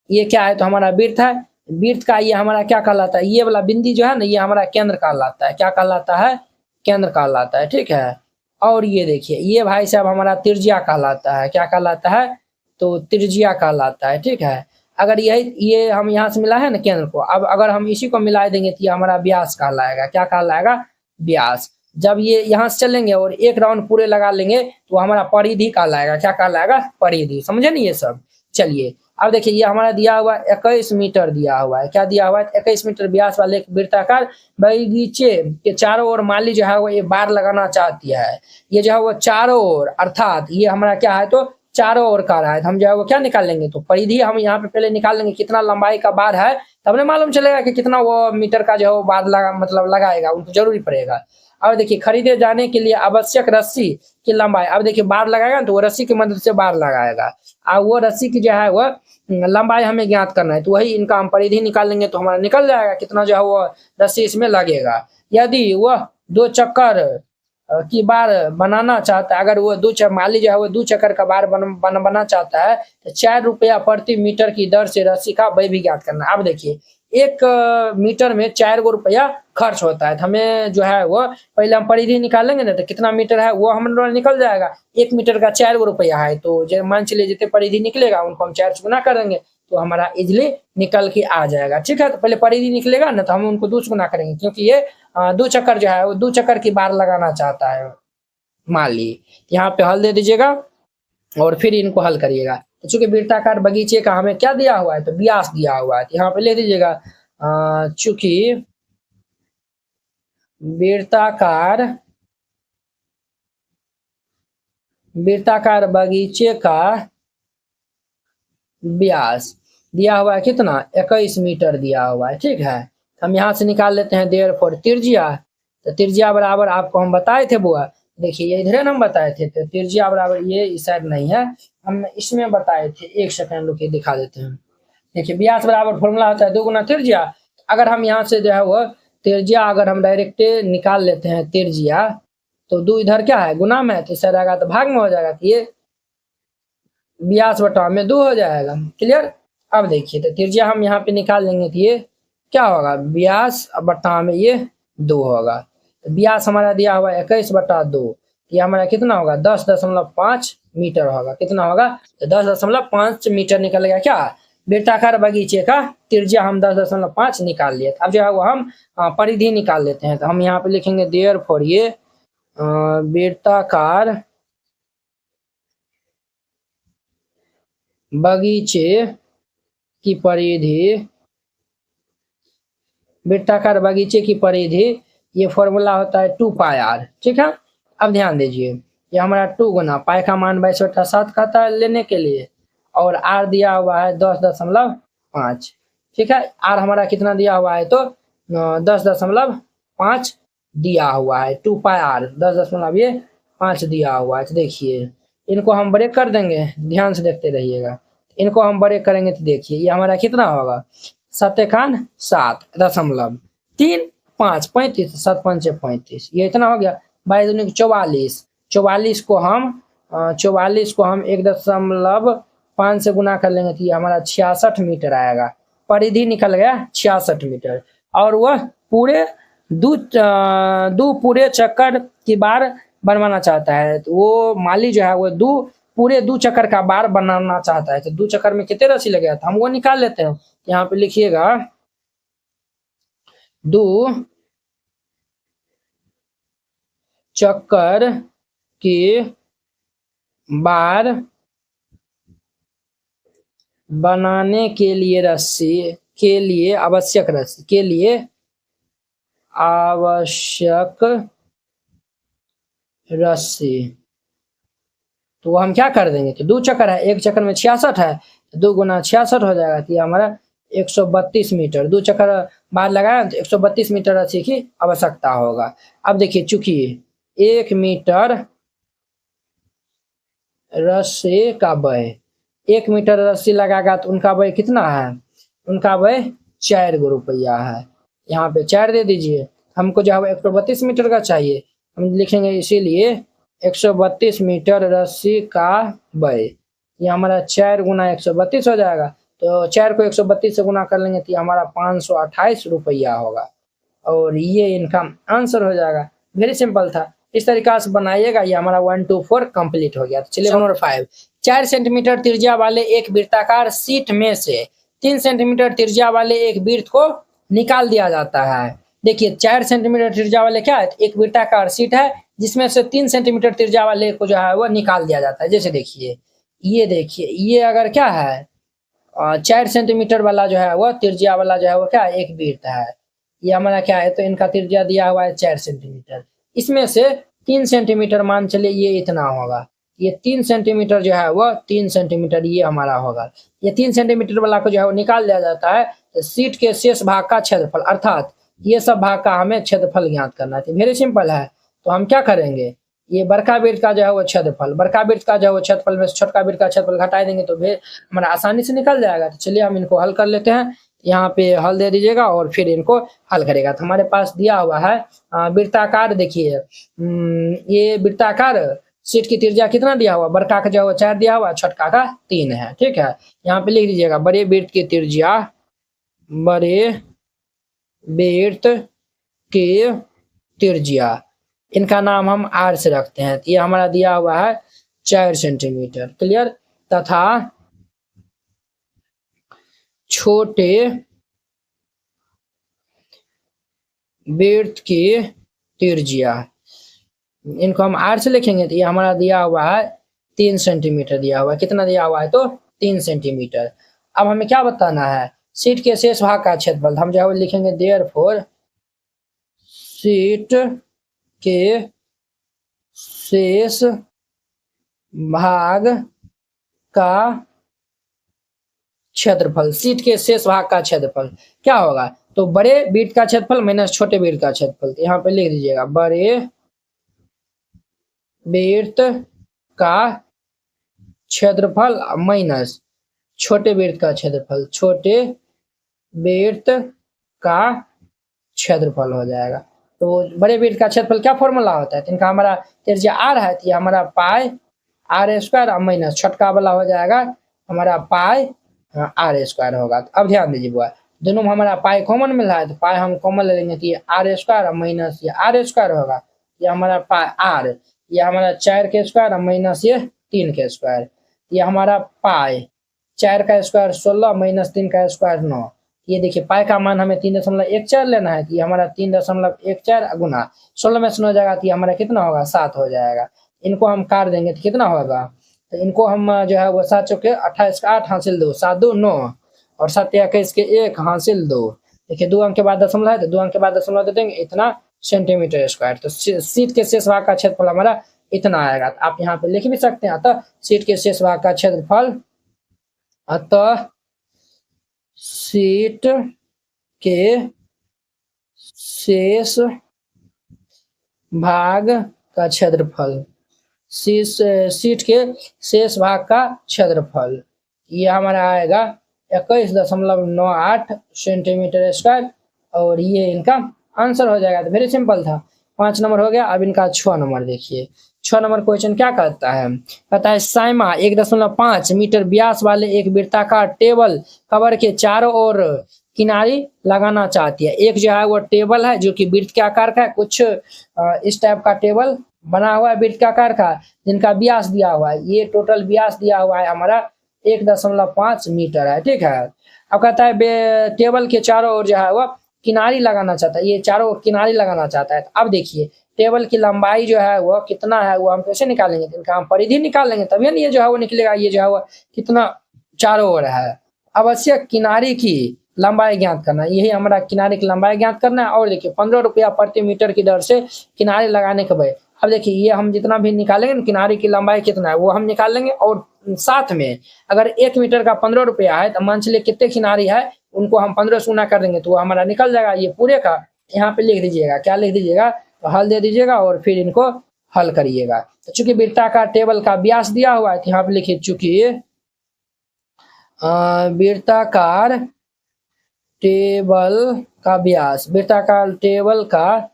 ये क्या है तो हमारा वृत्त है। वृत्त का ये हमारा क्या कहलाता है, ये वाला बिंदी जो है ना ये हमारा केंद्र कहलाता है। क्या कहलाता है, केंद्र कहलाता है। ठीक है। और ये देखिए ये भाई साहब हमारा त्रिज्या कहलाता है। क्या कहलाता है तो त्रिज्या कहलाता है। ठीक है। अगर ये हम यहाँ से मिला है ना केंद्र को, अब अगर हम इसी को मिला देंगे तो ये हमारा व्यास कहलाएगा। क्या कहलाएगा, व्यास। जब ये यहाँ से चलेंगे और एक राउंड पूरे लगा लेंगे तो हमारा परिधि कहलाएगा। क्या कहलाएगा, परिधि। समझे नहीं ये सब। चलिए अब देखिए ये हमारा दिया हुआ 21 मीटर दिया हुआ है। क्या दिया हुआ है 21 मीटर व्यास वाले एक वृत्ताकार बगीचे के चारों ओर माली जो है वो ये बार लगाना चाहती है। ये जो है वो चारों ओर, अर्थात ये हमारा क्या है तो चारों ओर का रहा है। तो हम जो है वो क्या निकाल लेंगे तो परिधि हम यहाँ पे पहले निकाल लेंगे कितना लंबाई का बार है, तब ने मालूम चलेगा कि कितना वो मीटर का जो है वो बार लगाएगा, उनको जरूरी पड़ेगा। अब देखिए खरीदे जाने के लिए आवश्यक रस्सी की लंबाई, अब देखिए बार लगाएगा तो वो रस्सी की मदद से बार लगाएगा और वो रस्सी की जो है वो लंबाई हमें ज्ञात करना है। तो वही इनका हम परिधि निकाल लेंगे तो हमारा निकल जाएगा कितना जो है वो रस्सी इसमें लगेगा। यदि वह 2 चक्कर की बार बनाना चाहता है, अगर वो मान लीजिए वो 2 चक्कर का बार बनाना चाहता है तो 4 रुपया प्रति मीटर की दर से रस्सी का व्यय भी ज्ञात करना है। अब देखिए 1 मीटर में 4 गो रुपया खर्च होता है, तो हमें जो है वो पहले हम परिधि निकालेंगे ना, तो कितना मीटर है वो हम लोग निकल जाएगा। 1 मीटर का 4 गो रुपया है, तो मान चलिए जितने परिधि निकलेगा उनको हम 4 से गुना करेंगे तो हमारा इजिली निकल के आ जाएगा। ठीक है, तो पहले परिधि निकलेगा ना तो हम उनको 2 से गुना करेंगे, क्योंकि ये 2 चक्कर जो है वो 2 चक्कर की बार लगाना चाहता है। मान ली यहाँ पे हल दे दीजिएगा और फिर इनको हल करिएगा। तो चूंकि वृत्ताकार बगीचे का हमें क्या दिया हुआ है, तो व्यास दिया हुआ है, तो यहाँ पे ले दीजिएगा चूंकि वृत्ताकार बगीचे का व्यास दिया हुआ है कितना, 21 मीटर दिया हुआ है। ठीक है, हम यहाँ से निकाल लेते हैं देयरफॉर त्रिज्या। तो त्रिज्या बराबर आपको हम बताए थे बुआ, देखिए ये इधर हम बताए थे, तो त्रिज्या बराबर ये इस साइड नहीं है, हम इसमें बताए थे। 1 सेकंड रुकिए दिखा देते हैं। देखिए व्यास बराबर फॉर्मूला होता है 2 गुना त्रिज्या। अगर हम यहाँ से जो है वो त्रिज्या अगर हम डायरेक्ट निकाल लेते हैं त्रिज्या, तो 2 इधर क्या है गुना में है, तो इस रहेगा तो भाग में हो जाएगा, तो ये व्यास बटा में 2 हो जाएगा। क्लियर। अब देखिए तो त्रिज्या हम यहाँ पे निकाल लेंगे तो ये क्या होगा, व्यास बटा में ये 2 होगा। तो व्यास हमारा दिया हुआ 21/2, ये हमारा कितना होगा 10.5 मीटर होगा। कितना होगा, तो 10.5 मीटर निकल गया क्या, वृत्ताकार बगीचे का त्रिज्या हम 10.5 निकाल लिए। अब जो है वो हम परिधि निकाल लेते हैं। तो हम यहाँ पे लिखेंगे देयरफॉर ये वृत्ताकार बगीचे की परिधि, वृत्ताकार बगीचे की परिधि, ये फॉर्मूला होता है 2πr। ठीक है, अब ध्यान दीजिए ये हमारा 2 गुना पाई का मान 22/7 कहता है लेने के लिए, और आर दिया हुआ है 10.5। ठीक है, आर हमारा कितना दिया हुआ है, तो 10.5 दिया हुआ है। 2πr 10.5 दिया हुआ है। तो देखिए इनको हम ब्रेक कर देंगे, ध्यान से देखते रहिएगा। इनको हम ब्रेक करेंगे तो देखिए ये हमारा कितना होगा, 7×7.3 5 35 7 5 35, ये इतना हो गया। 22×44, 44 को हम 1.5 से गुना कर लेंगे तो ये हमारा 66 मीटर आएगा। परिधि निकल गया 66 मीटर, और वह पूरे दो पूरे चक्कर की बार बनवाना चाहता है। तो वो माली जो है वो पूरे 2 चक्कर का बार बनाना चाहता है। तो 2 चक्कर में कितने राशि लगेगा, तो हम वो निकाल लेते हैं। यहाँ पे लिखिएगा 2 चक्कर की बार बनाने के लिए आवश्यक रस्सी, तो हम क्या कर देंगे, तो 2 चक्कर है, 1 चक्कर में 66 है, 2 गुना 66 हो जाएगा, तो ये हमारा 132 मीटर। 2 चक्कर बार लगाया तो 132 मीटर रस्सी की आवश्यकता होगा। अब देखिए चूंकि 1 मीटर रस्सी का व्यय, 1 मीटर रस्सी लगाएगा तो उनका व्यय कितना है, उनका व्यय 4 गो रुपया है। यहाँ पे 4 दे दीजिए, हमको जो है 132 मीटर का चाहिए, हम लिखेंगे इसीलिए 132 मीटर रस्सी का व्यय, ये हमारा 4 गुना 132 हो जाएगा। तो 4 को 132 से गुना कर लेंगे तो हमारा 528 रुपया होगा, और ये इनका आंसर हो जाएगा। वेरी सिंपल था, इस तरीका से बनाइएगा। ये हमारा 1 2 4 कंप्लीट हो गया। तो चलिए नंबर 5, 4 सेंटीमीटर त्रिज्या वाले एक वृत्ताकार शीट में से 3 सेंटीमीटर त्रिज्या वाले एक वृत्त को निकाल दिया जाता है। देखिए 4 सेंटीमीटर त्रिज्या वाले क्या है, एक वृत्ताकार शीट है जिसमें से 3 सेंटीमीटर त्रिज्या वाले को जो है वो निकाल दिया जाता है। जैसे देखिए ये अगर क्या है 4 सेंटीमीटर वाला जो है वो त्रिज्या वाला जो है वो क्या एक वृत्त है, ये हमारा क्या है, तो इनका त्रिज्या दिया हुआ है 4 सेंटीमीटर, इसमें से 3 सेंटीमीटर मान चलिए ये इतना होगा, ये 3 सेंटीमीटर जो है वो 3 सेंटीमीटर ये हमारा होगा। ये 3 सेंटीमीटर वाला को जो है वो निकाल दिया जाता है। तो शीट के शेष भाग का क्षेत्रफल, अर्थात ये सब भाग का हमें क्षेत्रफल ज्ञात करना है। वेरी सिंपल है, तो हम क्या करेंगे, ये बड़का वृत्त का जो है वो क्षेत्रफल, बड़का वृत्त का जो है वो क्षेत्रफल में से छोटका वृत्त का क्षेत्रफल घटा देंगे तो फिर हमारा आसानी से निकल जाएगा। तो चलिए हम इनको हल कर लेते हैं। यहाँ पे हल दे दीजिएगा और फिर इनको हल करेगा। तो हमारे पास दिया हुआ है वृत्ताकार, देखिए ये वृत्ताकार शीट की त्रिज्या कितना दिया हुआ, बड़का का जो है 4 दिया हुआ, छोटका का 3 है। ठीक है, यहाँ पे लिख दीजिएगा बड़े वृत्त की त्रिज्या, बड़े वृत्त की त्रिज्या, इनका नाम हम आर से रखते हैं। तो ये हमारा दिया हुआ है 4 सेंटीमीटर, क्लियर। तथा छोटे वृत्त की त्रिज्या, इनको हम आर से लिखेंगे। तो ये हमारा दिया हुआ है 3 सेंटीमीटर दिया हुआ है। कितना दिया हुआ है, तो 3 सेंटीमीटर। अब हमें क्या बताना है, शीट के शेष भाग का क्षेत्रफल। हम जो है वो लिखेंगे देयरफॉर शीट के शेष भाग का क्षेत्रफल, शीट के शेष भाग का क्षेत्रफल क्या होगा, तो बड़े वृत्त का क्षेत्रफल माइनस छोटे वृत्त का क्षेत्रफल। तो यहाँ पे लिख दीजिएगा बड़े वृत्त का क्षेत्रफल माइनस छोटे वृत्त का क्षेत्रफल, छोटे वृत्त का क्षेत्रफल हो जाएगा। तो बड़े वृत्त का क्षेत्रफल क्या फॉर्मूला होता है, तो इनका हमारा त्रिज्या आर है, तो ये हमारा पाई आर स्क्वायर माइनस छोटका वाला हो जाएगा हमारा पाई आर स्क्वायर होगा। तो अब ध्यान दीजिए बुआ, दोनों में हमारा पाई कॉमन मिल रहा है, तो पाई हम कॉमन ले लेंगे, तो ये आर स्क्वायर माइनस ये आर स्क्वायर होगा। ये हमारा पाई आर, ये हमारा 4 के स्क्वायर माइनस ये 3 के स्क्वायर, ये हमारा पाई 4 का स्क्वायर 16 माइनस 3 का स्क्वायर 9। ये देखिए पाई का मान हमें 3.14 लेना है, तो ये हमारा 3.14 गुना 16 में से 9 जाएगा, तो ये हमारा कितना होगा, 7 हो जाएगा। इनको हम काट देंगे तो कितना होगा, तो इनको हम जो है वो 7 चौके 28 का 8 हासिल 2, 7 2 9 और 7 21 के 1 हासिल 2। देखिए 2 अंक के बाद दशमलव है, तो 2 अंक के बाद दशमलव दे देंगे, इतना सेंटीमीटर स्क्वायर। तो शीट के शेष भाग का क्षेत्रफल हमारा इतना आएगा। तो आप यहाँ पे लिख भी सकते हैं, अतः शीट के शेष भाग का क्षेत्रफल, अतः शीट के शेष भाग का क्षेत्रफल, शीट के शेष भाग का क्षेत्रफल ये हमारा आएगा 21.98 सेंटीमीटर स्क्वायर, और ये इनका आंसर हो जाएगा। तो वेरी सिंपल था, 5 नंबर हो गया। अब इनका 6 नंबर देखिए, 6 नंबर क्वेश्चन क्या कहता है, कहता है साइमा 1.5 मीटर व्यास वाले एक वृत्ताकार टेबल कवर के चारों ओर किनारी लगाना चाहती है। एक जो है वो टेबल है जो कि वृत्त के आकार का है, कुछ इस टाइप का टेबल बना हुआ है वृत्त के आकार का, जिनका व्यास दिया हुआ है, ये टोटल व्यास दिया हुआ है हमारा 1.5 मीटर है। ठीक है, अब कहता है टेबल के चारों ओर जो है वो किनारी लगाना चाहता है, ये चारों किनारी लगाना चाहता है। तो अब देखिए टेबल की लंबाई जो है वो कितना है, वो हम कैसे निकालेंगे, इनका हम परिधि निकालेंगे, तभी ना ये जो है वो निकलेगा, ये जो है वो कितना चारों ओर है। आवश्यक किनारी की लंबाई ज्ञात करना, यही हमारा किनारे की लंबाई ज्ञात करना है। और देखिए 15 रुपया प्रति मीटर की दर से किनारे लगाने के बाद, अब देखिए ये हम जितना भी निकालेंगे ना किनारे की लंबाई कितना है वो हम निकाल लेंगे, और साथ में अगर 1 मीटर का 15 रुपया है, तो मान चलिए कितने किनारी है उनको हम 15 से गुना कर देंगे, तो वो हमारा निकल जाएगा ये पूरे का। यहाँ पे लिख दीजिएगा, क्या लिख दीजिएगा, तो हल दे दीजिएगा और फिर इनको हल करिएगा। तो चूंकि वृत्ताकार टेबल का व्यास दिया हुआ है, तो यहाँ पे लिखिए चूंकि वृत्ताकार टेबल का व्यास, वृत्ताकार टेबल का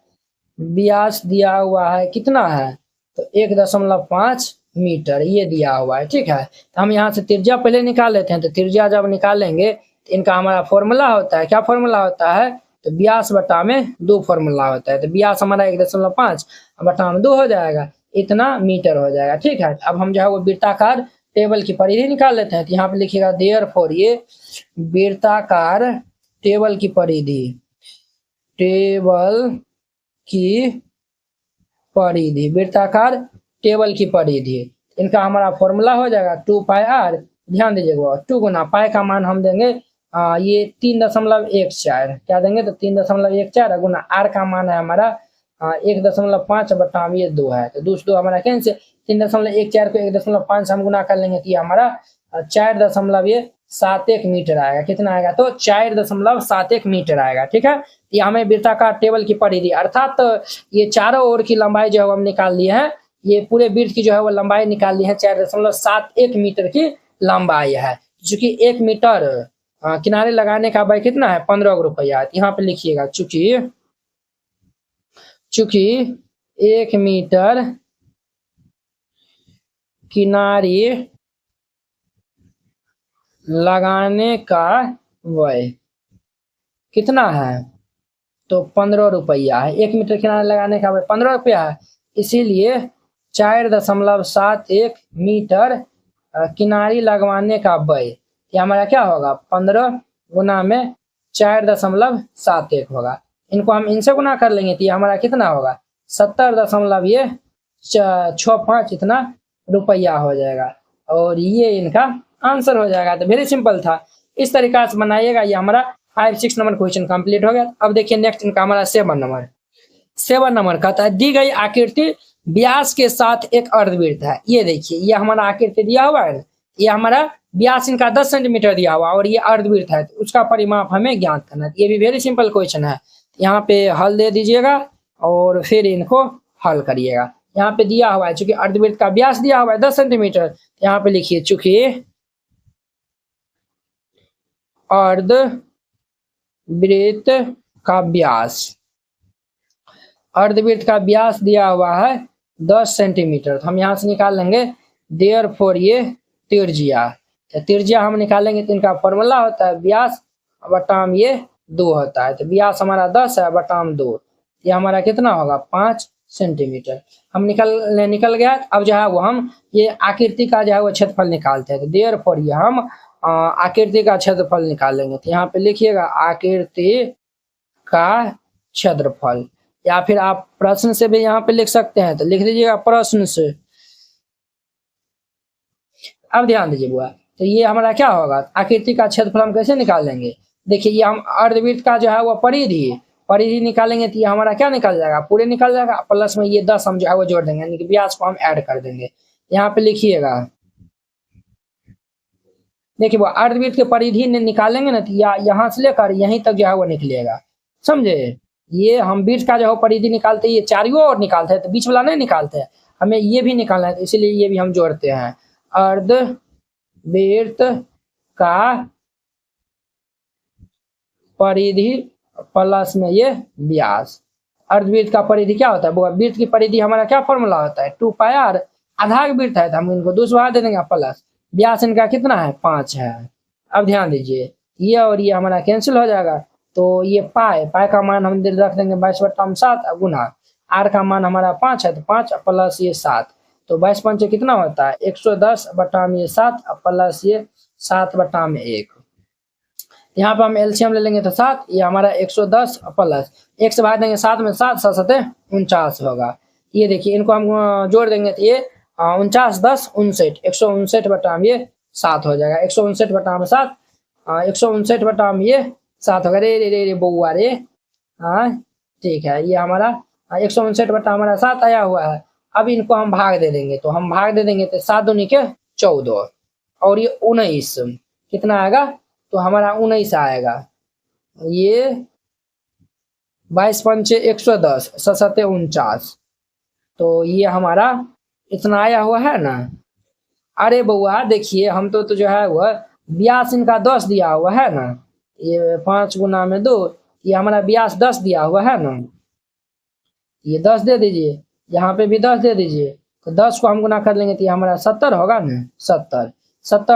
व्यास दिया हुआ है, कितना है, तो 1.5 मीटर ये दिया हुआ है। ठीक है, तो हम यहाँ से त्रिज्या पहले निकाल लेते हैं। तो त्रिज्या जब निकालेंगे तो इनका हमारा फॉर्मूला होता है, क्या फॉर्मूला होता है, तो व्यास बटा में 2 फॉर्मूला होता है। तो व्यास हमारा 1.5 बटा में 2 हो जाएगा, इतना मीटर हो जाएगा। ठीक है, अब हम जो है वो वृत्ताकार टेबल की परिधि निकाल लेते हैं। तो यहाँ पे लिखिएगा देयरफॉर, ये वृत्ताकार टेबल की परिधि, टेबल की परिधि, वृत्ताकार टेबल की परिधि, इनका हमारा फॉर्मूला हो जाएगा 2 पाई आर। ध्यान दीजिएगा 2 गुना पाई का मान हम देंगे ये 3.14, क्या देंगे, तो 3.14 गुना आर का मान है हमारा 1.5 बटा ये 2 है, तो 2 हमारा कैंसिल, 3.14 को 1.5 से हम गुना कर लेंगे, तो ये हमारा 4.71 मीटर आएगा। कितना आएगा, तो 4.71 मीटर आएगा। ठीक है, ये हमें वृत्ताकार टेबल की परिधि, अर्थात ये चारों ओर की लंबाई जो हम निकाल लिए हैं, ये पूरे वृत्त की जो है वो लंबाई निकाल ली है, 4.71 मीटर की लंबाई है। चूंकि 1 मीटर किनारे लगाने का व्यय कितना है, 15 रुपया। यहाँ पे लिखिएगा, चूंकि 1 मीटर किनारे लगाने का व्यय कितना है, तो 15 रुपया है। 1 मीटर किनारे लगाने का व्यय 15 रुपया है, इसीलिए 4.71 मीटर किनारी लगवाने का व्यय, ये हमारा क्या होगा, 15 गुना में 4.71 होगा। इनको हम इनसे गुना कर लेंगे तो ये हमारा कितना होगा, 70.65 इतना रुपया हो जाएगा, और ये इनका आंसर हो जाएगा। तो वेरी सिंपल था, इस तरीका से बनाइएगा। ये हमारा 5-6 नंबर क्वेश्चन कंप्लीट हो गया। अब देखिए नेक्स्ट इनका हमारा 7 नंबर कहता है, दी गई आकृति व्यास के साथ एक अर्धवृत्त है। ये देखिए, ये हमारा आकृति दिया हुआ है, ये हमारा व्यास इनका 10 सेंटीमीटर दिया हुआ और ये अर्धवृत्त है, तो उसका परिमाप हमें ज्ञात करना है। ये भी वेरी सिंपल क्वेश्चन है। यहाँ पे हल दे दीजिएगा और फिर इनको हल करिएगा। यहाँ पे दिया हुआ है, चूंकि अर्धवृत्त का व्यास दिया हुआ है 10 सेंटीमीटर, यहाँ पे लिखिए चूंकि अर्धवृत्त का व्यास दिया हुआ है 10 सेंटीमीटर, तो हम यहाँ से निकाल लेंगे देयरफॉर ये त्रिज्या। तो त्रिज्या हम निकालेंगे तो इनका फॉर्मूला होता है व्यास बटाम ये 2 होता है। तो व्यास हमारा 10 है बटाम 2, ये हमारा कितना होगा, 5 सेंटीमीटर। हम निकल गया। अब जो है वो हम ये आकृति का जो है वो क्षेत्रफल निकालते हैं। तो देयरफॉर ये हम आकृति का क्षेत्रफल निकालेंगे। तो यहाँ पे लिखिएगा आकृति का क्षेत्रफल, या फिर आप प्रश्न से भी यहाँ पे लिख सकते हैं, तो लिख दीजिएगा प्रश्न से। अब ध्यान दीजिए बुआ, तो ये हमारा क्या होगा, आकृति का क्षेत्रफल हम कैसे निकालेंगे। देखिए, ये हम अर्धवृत्त का जो है वो परिधि निकालेंगे, तो ये हमारा क्या निकल जाएगा, पूरे निकल जाएगा, प्लस में ये 10 हम जो है वो जोड़ देंगे, यानी कि व्यास को हम ऐड कर देंगे। यहाँ पे लिखिएगा, देखिए वो अर्धवृत्त के परिधि निकालेंगे ना, तो यहाँ से लेकर यहीं तक जो है वो निकलेगा, समझे। ये हम वृत्त का जो है परिधि निकालते हैं, ये चारों ओर निकालते हैं, तो बीच वाला नहीं निकालते हैं, हमें ये भी निकालना है, तो इसीलिए ये भी हम जोड़ते हैं। अर्धवृत्त का परिधि प्लस में ये व्यास। अर्धवृत्त का परिधि क्या होता है, वो वृत्त की परिधि हमारा क्या फॉर्मूला होता है, 2πr। आधा वृत्त है तो हम इनको 2 से बढ़ा दे देंगे, प्लस व्यास इनका कितना है, 5 है। अब ध्यान दीजिए, ये और ये हमारा कैंसिल हो जाएगा, तो ये पाई का मान हम रख देंगे 22/7 गुना आर का मान हमारा 5 है, तो 5 प्लस ये 7, तो 22×5 कितना होता है, 110/7 प्लस ये 7/1। यहाँ पे हम एलसीएम ले लेंगे तो 7, ये हमारा 110 प्लस 1 से भाग देंगे 7 में, 7 7 49 होगा। ये देखिए, इनको हम जोड़ देंगे तो ये 49 10 59, 159/7 हो जाएगा। 159/7 159/7 होगा। रे बउआ रे, हाँ ठीक है, ये हमारा 159/7 आया हुआ है। अब इनको हम भाग दे देंगे, तो हम भाग दे देंगे तो 7 दूनी के 14 और ये 19 कितना आएगा, तो हमारा 19 आएगा। ये 22×5 110 7 49, तो ये हमारा इतना आया हुआ है ना। अरे बउआ देखिए, हम तो जो है वह व्यास इनका 10 दिया हुआ है ना, ये 5 गुना में 2, ये हमारा व्यास 10 दिया हुआ है ना, ये 10 दे दीजिए, यहाँ पे भी 10 दे दीजिए, तो 10 को हम गुना कर लेंगे तो ये हमारा 70 होगा ना, 70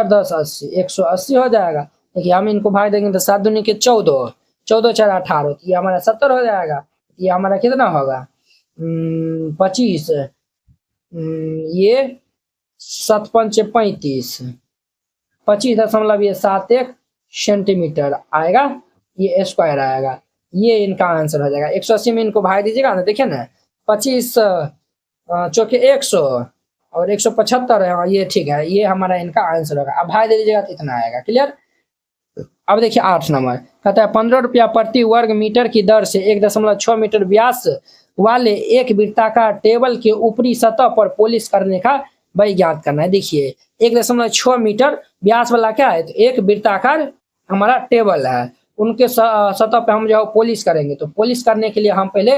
10 80 180 हो जाएगा। देखिए, हम इनको भाग देंगे तो 7 दूनी के 14 14 4 18, तो ये हमारा 70 हो जाएगा। ये हमारा कितना होगा, 25, ये 7×5 35, 25.71 सेंटीमीटर आएगा, ये स्क्वायर आएगा। ये इनका आंसर हो जाएगा। 180 में इनको भाग दीजिएगा ना, देखिए ना, 25 चौके 100 और 175 है, ये ठीक है, ये हमारा इनका आंसर होगा। अब भाग दे दीजिएगा तो इतना आएगा। क्लियर। अब देखिए 8 नंबर कहता है 15 रुपया प्रति वर्ग मीटर की दर से 1.6 मीटर व्यास वाले एक वृत्ताकार टेबल के ऊपरी सतह पर पॉलिश करने का व्यय ज्ञात करना है। देखिए 1.6 मीटर व्यास वाला क्या है, तो एक वृत्ताकार हमारा टेबल है, उनके सतह पे हम जो है पॉलिश करेंगे। तो पॉलिश करने के लिए हम पहले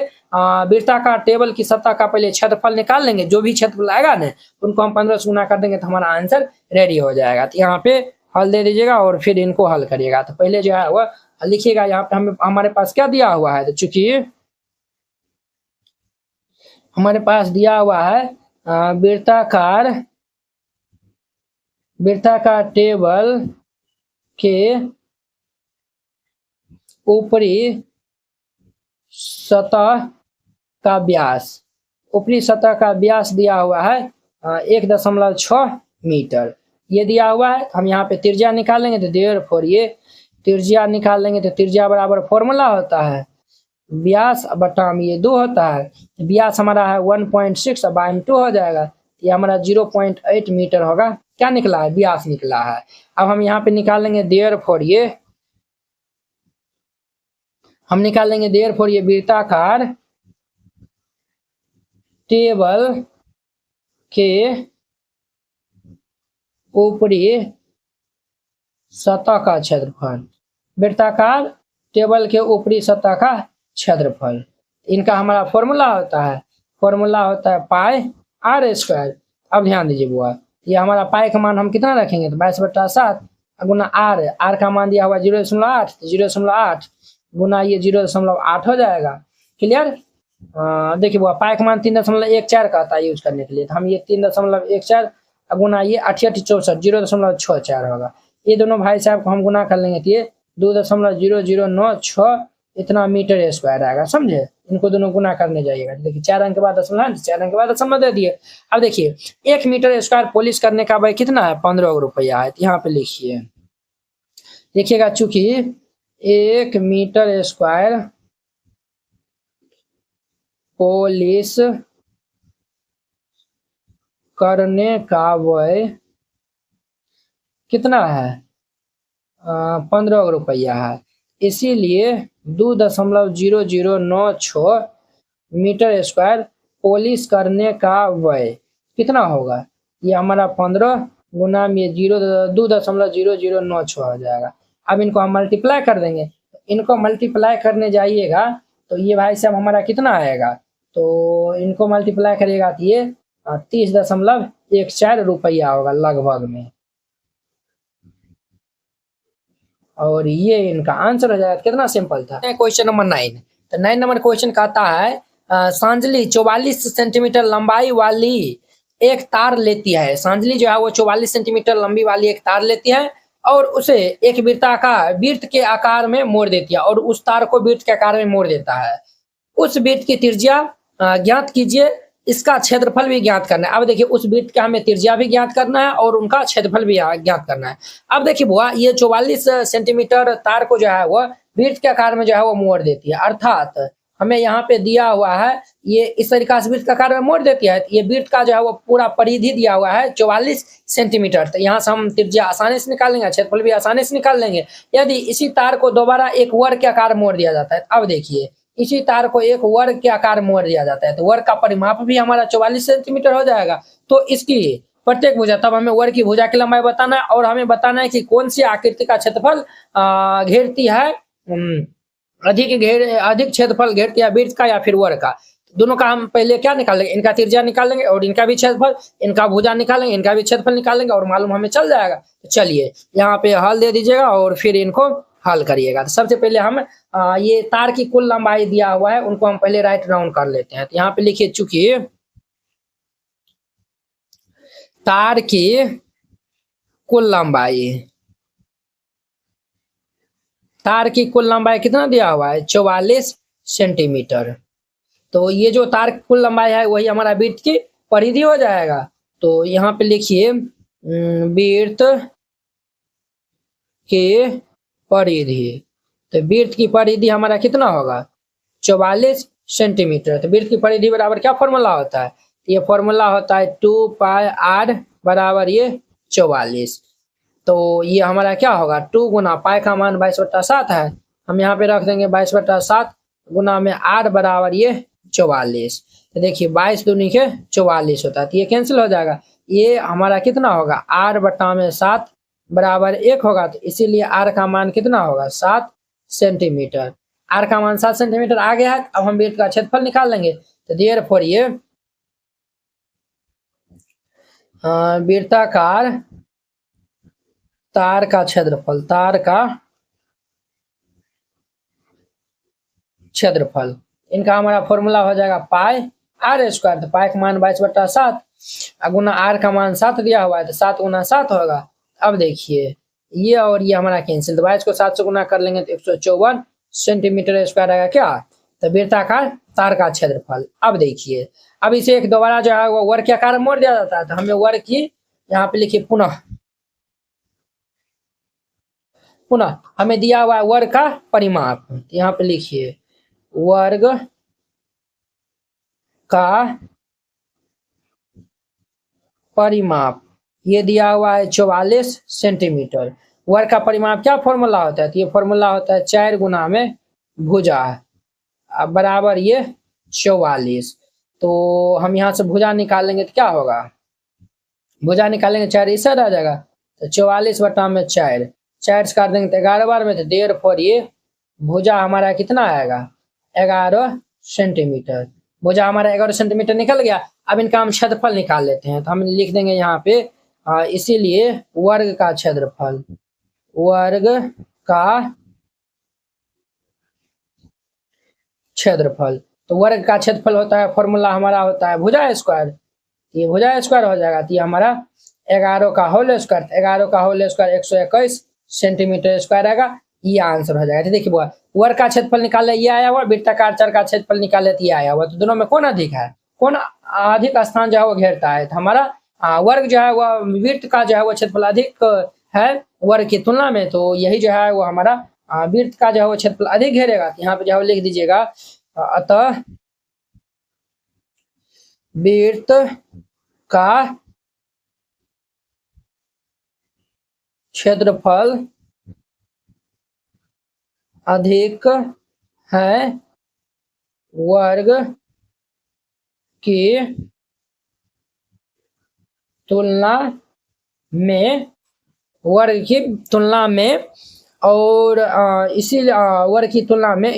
वृत्ताकार टेबल की सतह का पहले क्षेत्रफल निकाल लेंगे। जो भी क्षेत्रफल आएगा ना उनको हम 15 से गुना कर देंगे तो हमारा आंसर रेडी हो जाएगा। तो यहाँ पे हल दे दीजिएगा और फिर इनको हल करिएगा। तो पहले जो है वह लिखिएगा। यहाँ पे हमारे पास क्या दिया हुआ है, तो चूंकि हमारे पास दिया हुआ है वृत्ताकार टेबल के ऊपरी सतह का व्यास, ऊपरी सतह का व्यास दिया हुआ है 1.6 मीटर, ये दिया हुआ है। हम यहाँ पे त्रिज्या निकालेंगे तो देयरफॉर ये त्रिज्या निकालेंगे तो त्रिज्या बराबर फॉर्मूला होता है व्यास बटाम ये 2 होता है। व्यास हमारा है 1.6 बाय 2 हो जाएगा, ये हमारा 0.8 मीटर होगा। क्या निकला है, व्यास निकला है। अब हम यहाँ पे निकालेंगे देयरफॉर ये, हम निकालेंगे देयरफॉर ये वृत्ताकार टेबल के ऊपरी सतह का क्षेत्रफल, वृत्ताकार टेबल के ऊपरी सतह का क्षेत्रफल, इनका हमारा फॉर्मूला होता है पाई आर स्क्वायर। अब ध्यान दीजिए बुआ, ये हमारा पाई का मान हम कितना रखेंगे, तो 22/7 गुना आर का मान दिया हुआ 0.8, 0.8 गुना ये 0.8 हो जाएगा। क्लियर। देखिए बुआ, पाई का मान 3.14 का आता है यूज करने के लिए, तो हम ये 3.14 गुना ये 8864 0.64 होगा। ये दोनों भाई साहब को हम गुना कर लेंगे तो ये 2.0096 इतना मीटर स्क्वायर आएगा। समझे, इनको दोनों गुना करने जाइएगा। देखिए 4 अंक के बाद दशमलव, 4 अंक के बाद दशमलव दे दिए। अब देखिए 1 मीटर स्क्वायर पॉलिश करने का भाई कितना है, 15 रुपया है। यहाँ पे लिखिए, देखिएगा चूंकि 1 मीटर स्क्वायर पॉलिश करने का व्यय कितना है, 15 रुपया है। इसीलिए 2.0096 मीटर स्क्वायर पॉलिश करने का व्यय कितना होगा, ये हमारा 15 गुना में 2.0096 हो जाएगा। अब इनको हम मल्टीप्लाई कर देंगे, इनको मल्टीप्लाई करने जाइएगा तो ये भाई साहब हमारा कितना आएगा, तो इनको मल्टीप्लाई करिएगा तो ये 30.14 रुपया होगा लगभग में, और ये इनका आंसर हो जाएगा। कितना सिंपल था। क्वेश्चन नंबर 9, तो 9 नंबर क्वेश्चन कहता है सांजलि 44 सेंटीमीटर लंबाई वाली एक तार लेती है। सांजलि जो है वो 44 सेंटीमीटर लंबी वाली एक तार लेती है और उसे एक वृत्त के आकार में मोड़ देती है, और उस तार को वृत्त के आकार में मोड़ देता है। उस वृत्त की त्रिज्या ज्ञात कीजिए, इसका क्षेत्रफल भी ज्ञात करना है। अब देखिए उस वृत्त का हमें त्रिज्या भी ज्ञात करना है और उनका क्षेत्रफल भी ज्ञात करना है। अब देखिए बुआ, ये 44 सेंटीमीटर तार को जो है वो वृत्त के आकार में जो है वो मोड़ देती है, अर्थात हमें यहाँ पे दिया हुआ है ये इस तरीका से वृत्त के आकार में मोड़ देती है। ये वृत्त का जो है वो पूरा परिधि दिया हुआ है 44 सेंटीमीटर। तो यहाँ से हम त्रिज्या आसानी से निकाल लेंगे, क्षेत्रफल भी आसानी से निकाल लेंगे। यदि इसी तार को दोबारा एक वर्ग के आकार मोड़ दिया जाता है, अब देखिए इसी तार को एक वर्ग के आकार मोड़ दिया जाता है तो वर्ग का परिमाप भी हमारा 44 सेंटीमीटर हो जाएगा। तो इसकी प्रत्येक भुजा, तब हमें वर्ग की भुजा की लंबाई बताना है और हमें बताना है कि कौन सी आकृति का क्षेत्रफल घेरती है, अधिक क्षेत्रफल घेरती है, वृत्त का या फिर वर्ग का। दोनों का हम पहले क्या निकालेंगे, इनका त्रिज्या निकालेंगे और इनका भी क्षेत्रफल, इनका भुजा निकालेंगे, इनका भी क्षेत्रफल निकालेंगे और मालूम हमें चल जाएगा। तो चलिए यहाँ पे हल दे दीजिएगा और फिर इनको हल करिएगा। तो सबसे पहले हम ये तार की कुल लंबाई दिया हुआ है उनको हम पहले राइट डाउन कर लेते हैं। तो यहाँ पे लिखिए, चूंकि तार की कुल लंबाई कितना दिया हुआ है, 44 सेंटीमीटर। तो ये जो तार की कुल लंबाई है वही हमारा वृत्त की परिधि हो जाएगा। तो यहाँ पे लिखिए वृत्त के परिधि, तो वृत्त की परिधि हमारा कितना होगा, 44 सेंटीमीटर। तो वृत्त की परिधि बराबर क्या फॉर्मूला होता है, ये फॉर्मूला होता है 2 पाई आर बराबर ये 44। तो ये हमारा क्या होगा, 2 गुना पाई का मान 22/7 है, हम यहाँ पे रख देंगे 22/7 गुना में आर बराबर ये 44। तो देखिए 22 दूनी के 44 होता है, तो ये कैंसिल हो जाएगा। ये हमारा कितना होगा, आर बटा में 7 बराबर 1 होगा। तो इसीलिए आर का मान कितना होगा, 7 सेंटीमीटर। आर का मान 7 सेंटीमीटर आ गया है। अब हम वृत्त का क्षेत्रफल निकाल लेंगे। तो देयरफॉर ये वृत्ताकार तार का क्षेत्रफल, तार का क्षेत्रफल, इनका हमारा फॉर्मूला हो जाएगा पाई आर स्क्वायर। तो पाई का मान 22/7 गुना आर का मान 7 दिया हुआ है, तो 7 गुना 7 होगा। अब देखिए ये और ये हमारा कैंसिल, तो 22 को 7 से गुना कर लेंगे तो 154 सेंटीमीटर स्क्वायर आएगा क्या। तो वृत्ताकार तार का क्षेत्रफल। अब देखिए, अब इसे एक दोबारा जो है वो वर्ग के आकार में मोड़ दिया जाता है। तो हमें वर्ग की यहाँ पे लिखिए पुनः, पुनः हमें दिया हुआ है वर्ग का परिमाप। यहाँ पे लिखिए वर्ग का परिमाप, ये दिया हुआ है 44 सेंटीमीटर। वर्ग का परिमाप क्या फॉर्मूला होता है, तो ये फॉर्मूला होता है 4 गुना में भुजा बराबर ये 44। तो हम यहाँ से भुजा निकालेंगे तो क्या होगा, भुजा निकालेंगे 4 इससे रह जाएगा। तो 44/4, 4 से काट देंगे तो 11 बार में। तो देयरफॉर ये भुजा हमारा कितना आएगा, 11 सेंटीमीटर। भुजा हमारा 11 सेंटीमीटर निकल गया। अब इनका हम क्षेत्रफल निकाल लेते हैं। तो हम लिख देंगे यहाँ पे इसीलिए वर्ग का क्षेत्रफल, वर्ग का क्षेत्रफल। तो वर्ग का क्षेत्रफल होता है, फॉर्मूला हमारा होता है भुजा स्क्वायर। ये भुजा स्क्वायर हो जाएगा। तो ये हमारा 11 का होल स्क्वायर, 11 का होल स्क्वायर 121 सेंटीमीटर स्क्वायर आएगा। ये आंसर हो जाएगा। तो देखिए वर्ग का क्षेत्रफल निकाले ये आया हुआ, वृत्ताकार चर का क्षेत्रफल निकाले तो ये आया हुआ। तो दोनों में कौन अधिक है, कौन अधिक स्थान जो है वो घेरता है। तो हमारा वर्ग जो है वह वृत्त का जो है वो क्षेत्रफल अधिक है वर्ग की तुलना में। तो यही जो है वो हमारा वृत्त का जो है वो क्षेत्रफल अधिक घेरेगा। तो यहाँ पे जो है लिख दीजिएगा अतः वृत्त का क्षेत्रफल अधिक है वर्ग की तुलना में, वर्ग की तुलना में, और इसीलिए वर्ग की तुलना में,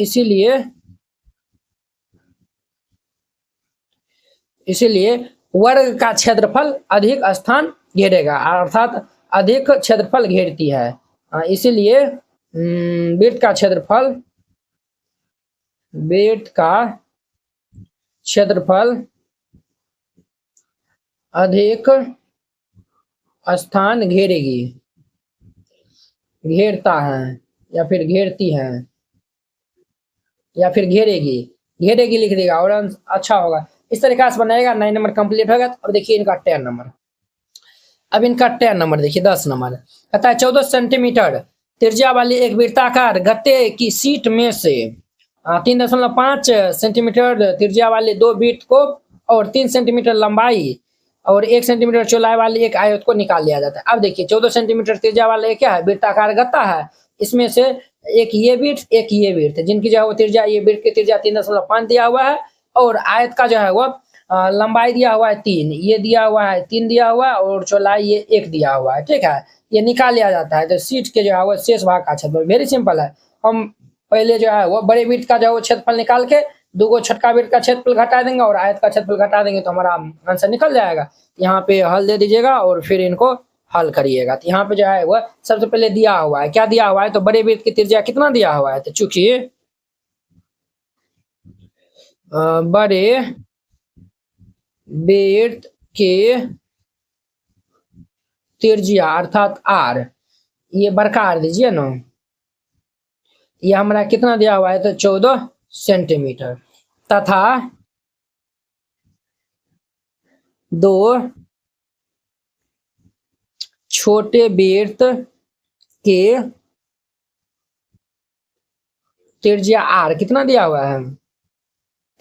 इसीलिए वर्ग का क्षेत्रफल अधिक स्थान घेरेगा, अर्थात अधिक क्षेत्रफल घेरती है। इसीलिए वृत्त का क्षेत्रफल, वृत्त का क्षेत्रफल अधिक स्थान घेरेगी, घेरता है या फिर घेरती है या फिर घेरेगी, घेरेगी लिख देगा और अच्छा होगा। इस तरीके से बनाएगा। 9 नंबर कंप्लीट होगा। अब देखिए इनका 10 नंबर, अब इनका 10 नंबर देखिए, 10 नंबर कहता है 14 सेंटीमीटर त्रिज्या वाली एक वृत्ताकार गत्ते की सीट में से 3.5 सेंटीमीटर त्रिज्या वाले 2 वृत्त को और 3 सेंटीमीटर लंबाई और 1 सेंटीमीटर चौड़ाई वाली एक आयत को निकाल लिया जाता है। अब देखिए 14 सेंटीमीटर त्रिज्या वाला क्या है, वृत्ताकार गत्ता है। इसमें से एक ये वृत्त, एक ये वृत्त, जिनकी जो है वो त्रिज्या, ये वृत्त की त्रिज्या 3.5 दिया हुआ है और आयत का जो है वो लंबाई दिया हुआ है 3, ये दिया हुआ है 3 दिया हुआ है और चौड़ाई ये 1 दिया हुआ है। ठीक है, ये निकाल लिया जाता है। तो सीट के जो है वो शेष भाग का क्षेत्रफल, वेरी सिंपल है। हम पहले जो है वो बड़े वृत्त का जो है वो क्षेत्रफल निकाल के 2 छोटका वृत्त का क्षेत्रफल घटा देंगे और आयत का क्षेत्रफल घटा देंगे तो हमारा आंसर निकल जाएगा। यहाँ पे हल दे दीजिएगा और फिर इनको हल करिएगा। तो यहाँ पे जो है वो सबसे पहले दिया हुआ है, क्या दिया हुआ है, तो बड़े वृत्त की त्रिज्या कितना दिया हुआ है। तो चूंकि बड़े वृत्त के त्रिज्या अर्थात आर, ये बड़का आर दीजिए ना, ये हमारा कितना दिया हुआ है, तो 14 सेंटीमीटर तथा 2 छोटे वृत्त के त्रिज्या आर कितना दिया हुआ है,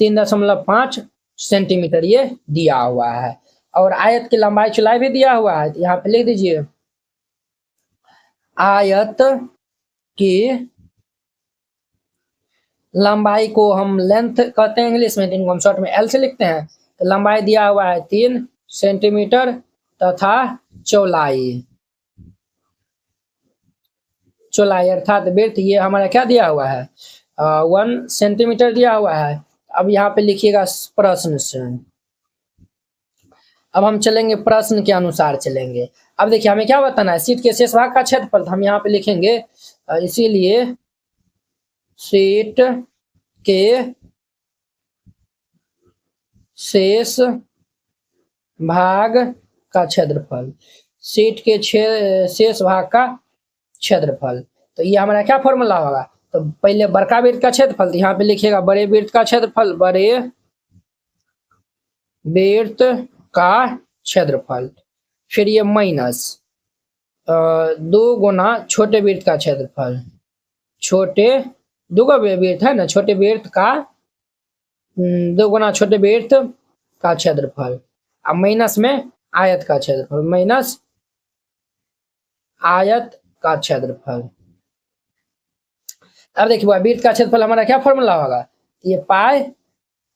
3.5 सेंटीमीटर ये दिया हुआ है और आयत की लंबाई चौड़ाई भी दिया हुआ है। यहाँ पे लिख दीजिए आयत की लंबाई को हम लेंथ कहते हैं इंग्लिश में, इनको हम शॉर्ट में एल से लिखते हैं। तो लंबाई दिया हुआ है 3 सेंटीमीटर तथा चौड़ाई चौड़ाई अर्थात विड्थ ये हमारा क्या दिया हुआ है 1 सेंटीमीटर दिया हुआ है। अब यहाँ पे लिखिएगा प्रश्न से। अब हम चलेंगे प्रश्न के अनुसार चलेंगे। अब देखिए हमें क्या बताना है शीट के शेष भाग का क्षेत्रफल, तो हम यहाँ पे लिखेंगे इसीलिए शीट के शेष भाग का क्षेत्रफल, शीट के शेष भाग का क्षेत्रफल। तो ये हमारा क्या फॉर्मूला होगा, तो पहले बड़का वृत्त का क्षेत्रफल, तो यहाँ पे लिखिएगा बड़े वृत्त का क्षेत्रफल, बड़े वृत्त का क्षेत्रफल, फिर ये माइनस 2 गुना छोटे वृत्त का क्षेत्रफल, छोटे 2 का वृत्त है ना, छोटे वृत्त का 2 गुना छोटे वृत्त का क्षेत्रफल, अब माइनस में आयत का क्षेत्रफल, माइनस आयत का क्षेत्रफल। अब देखिए वृत्त का क्षेत्रफल हमारा क्या फॉर्मूला होगा, ये पाई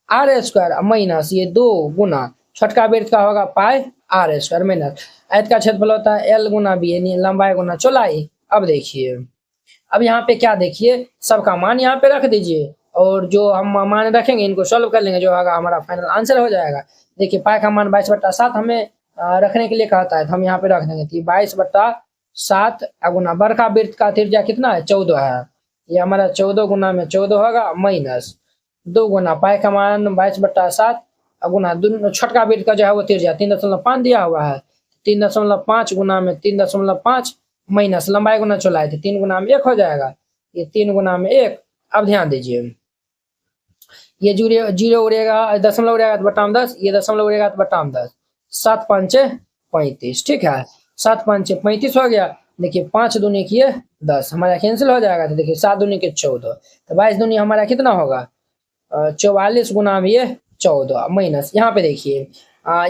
आर स्क्वायर माइनस ये 2 गुना छोटका वृत्त का होगा पाई आर स्क्वायर माइनस आयत का क्षेत्रफल होता है एल गुना बी, यानी लंबाई गुना चौड़ाई। अब देखिए अब यहाँ पे क्या देखिए सबका मान यहाँ पे रख दीजिए और जो हम मान रखेंगे इनको सॉल्व कर लेंगे, जो होगा हमारा फाइनल आंसर हो जाएगा। देखिए पाई का मान 22/7 हमें रखने के लिए कहता है, तो हम यहाँ पे रख देंगे 22/7 गुना बड़का वृत्त का त्रिज्या कितना है 14 है, ये हमारा 14 गुना में 14 होगा माइनस 2 गुना पाई का मान 22/7 गुना छोटका वृत्त का जो है वो त्रिज्या 3.5 दिया हुआ है, 3.5 गुना में 3.5 माइनस लंबाई गुना चौड़ाई थी 3 गुना में 1 हो जाएगा, ये 3 गुना में 1। अब ध्यान दीजिए ये जीरो उड़ेगा, दशमलव उड़ेगा तो बटा में 10, ये दशमलव उड़ेगा तो बटा में 10, 7 5 35, ठीक है 7 5 35 हो गया। देखिए 5 दूनी किए 10, हमारा कैंसिल हो जाएगा, तो देखिए 7 दूनी के 14, तो 22 दूनी हमारा कितना होगा 44 गुना में ये 14 माइनस यहाँ पे देखिए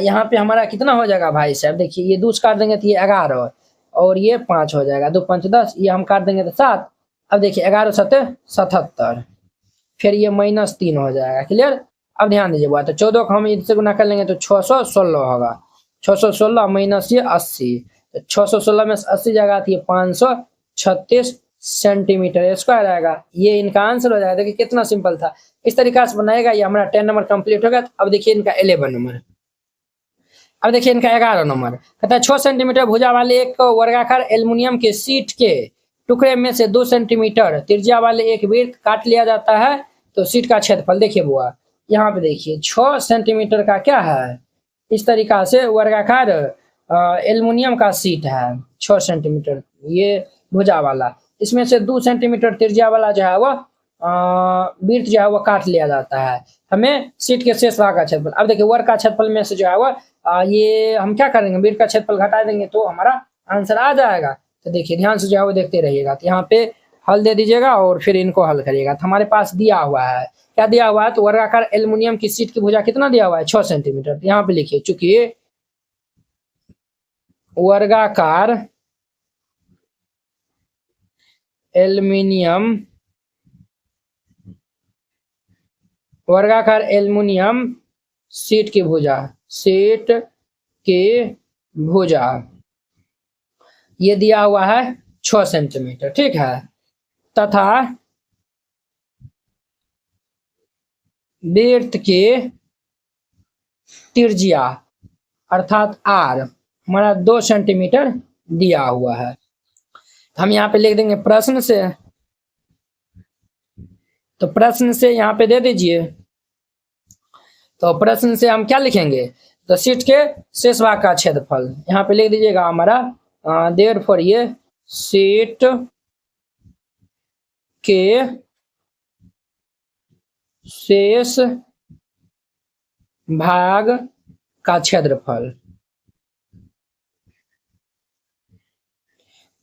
यहाँ पे हमारा कितना हो जाएगा भाई साहब, देखिए ये 2 काट देंगे तो ये 11 और ये 5 हो जाएगा, 2 5 10, ये हम काट देंगे तो 7। अब देखिए 11 7 77, फिर ये -3 हो जाएगा, क्लियर। अब ध्यान दीजिए बात, तो 14 को हम इससे गुना कर लेंगे तो 616 होगा, 616 माइनस ये 80, तो 616 में 80 जाएगा तो ये 536 सेंटीमीटर स्क्वायर आएगा, ये इनका आंसर हो जाएगा। देखिए कितना सिंपल था, इस तरीका से बनाएगा। ये हमारा 10 नंबर कंप्लीट हो गया। अब देखिए इनका 11 नंबर, अब देखिए इनका 11 नंबर कहता है 6 सेंटीमीटर भुजा वाले एक वर्गाकार एल्युमिनियम के शीट के टुकड़े में से 2 सेंटीमीटर त्रिज्या वाले एक वृत्त काट लिया जाता है, तो शीट का क्षेत्रफल देखिए बुआ यहाँ पे देखिए 6 सेंटीमीटर का क्या है, इस तरीका से वर्गाकार एल्युमिनियम का शीट है 6 सेंटीमीटर ये भुजा वाला, इसमें से 2 सेंटीमीटर त्रिज्या वाला जो है वो वृत्त जो है वो काट लिया जाता है, हमें शीट के शेष भाग का क्षेत्रफल। अब देखिए वर्ग का क्षेत्रफल में से जो है वो ये हम क्या करेंगे वृत्त का क्षेत्रफल घटा देंगे तो हमारा आंसर आ जाएगा। तो देखिए ध्यान से जो है वो देखते रहिएगा, तो यहाँ पे हल दे दीजिएगा और फिर इनको हल करिएगा। तो हमारे पास दिया हुआ है क्या दिया हुआ है, तो वर्गाकार एल्युमिनियम की शीट की भुजा कितना दिया हुआ है 6 सेंटीमीटर। तो यहाँ पे लिखिए चूंकि वर्गाकार एल्युमिनियम शीट की भुजा ये दिया हुआ है 6 सेंटीमीटर, ठीक है, तथा वृत्त के त्रिज्या अर्थात आर हमारा 2 सेंटीमीटर दिया हुआ है। हम यहाँ पे लिख देंगे प्रश्न से, तो प्रश्न से यहाँ पे दे दीजिए, तो प्रश्न से हम क्या लिखेंगे, तो शीट के शेष भाग का क्षेत्रफल यहाँ पे लिख दीजिएगा हमारा देयरफॉर ये शीट के शेष भाग का क्षेत्रफल,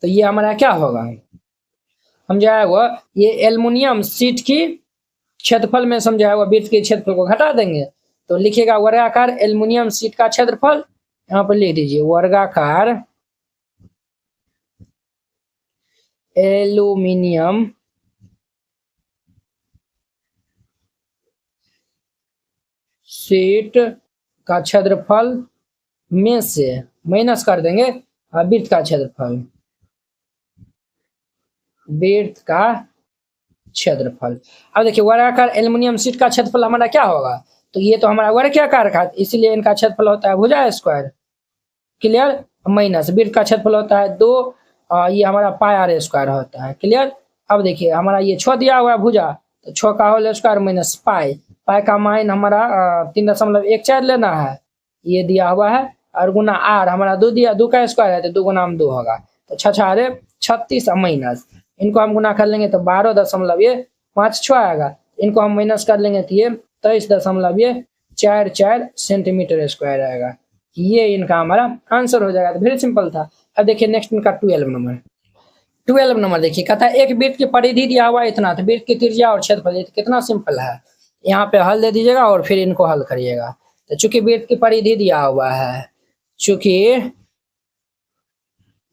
तो ये हमारा क्या होगा, हम जो है वो ये एल्युमिनियम शीट की क्षेत्रफल में समझा है वो वृत्त के क्षेत्रफल को घटा देंगे, तो लिखिएगा वर्गाकार एल्युमिनियम शीट का क्षेत्रफल, यहाँ पर लिख दीजिए वर्गाकार एल्युमिनियम शीट का क्षेत्रफल में से माइनस कर देंगे वृत्त का क्षेत्रफल, वृत्त का क्षेत्रफल। अब देखिए वर्गाकार एल्युमिनियम शीट का क्षेत्रफल हमारा क्या होगा, तो ये तो हमारा वर्गाकार का, इसीलिए इनका क्षेत्रफल होता है भुजा स्क्वायर। क्लियर। माइनस वृत्त का क्षेत्रफल होता है 2, ये हमारा पाई आर स्क्वायर होता है। क्लियर। अब देखिए हमारा ये 6 दिया हुआ है भुजा, तो 6 का होल स्क्वायर माइनस पाई, पाई का मान हमारा 3.14 लेना है, ये दिया हुआ है, और गुना आर हमारा 2 दिया, 2 का स्क्वायर है तो 2 गुना 2 होगा, तो 6 36 माइनस, इनको हम गुना कर लेंगे तो 12.56 आएगा, इनको हम माइनस कर लेंगे तो ये 23.44 सेंटीमीटर स्क्वायर आएगा। ये इनका हमारा आंसर हो जाएगा। तो वेरी सिंपल था। अब देखिए नेक्स्ट इनका 12 नंबर। 12 नंबर देखिए, कहता है एक वृत्त की परिधि दिया हुआ है इतना, तो वृत्त की त्रिज्या और क्षेत्रफल, कितना सिंपल है। यहाँ पे हल दे दीजिएगा और फिर इनको हल करिएगा। तो चूंकि वृत्त की परिधि दिया हुआ है, चूंकि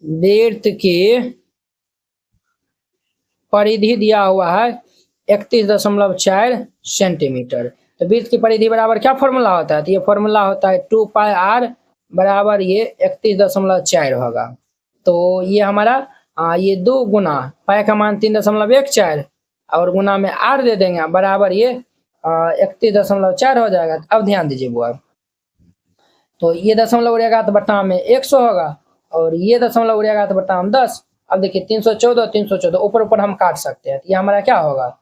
वृत्त की परिधि दिया हुआ है 31.4 सेंटीमीटर, तो वृत्त की परिधि बराबर क्या फॉर्मूला होता है, तो ये फॉर्मूला होता है 2 पाई आर बराबर ये 31.4 होगा। तो ये हमारा ये 2 गुना पाई का मान 3.14 और गुना में आर दे देंगे बराबर ये 31.4 हो जाएगा। अब ध्यान दीजिए बुआ, तो ये दशमलव उड़ेगा तो बट्टा में 100 होगा, और ये दशमलव उड़ेगा तो बट्टा में 10। अब देखिए 314 ऊपर ऊपर हम काट सकते हैं, तो ये हमारा क्या होगा,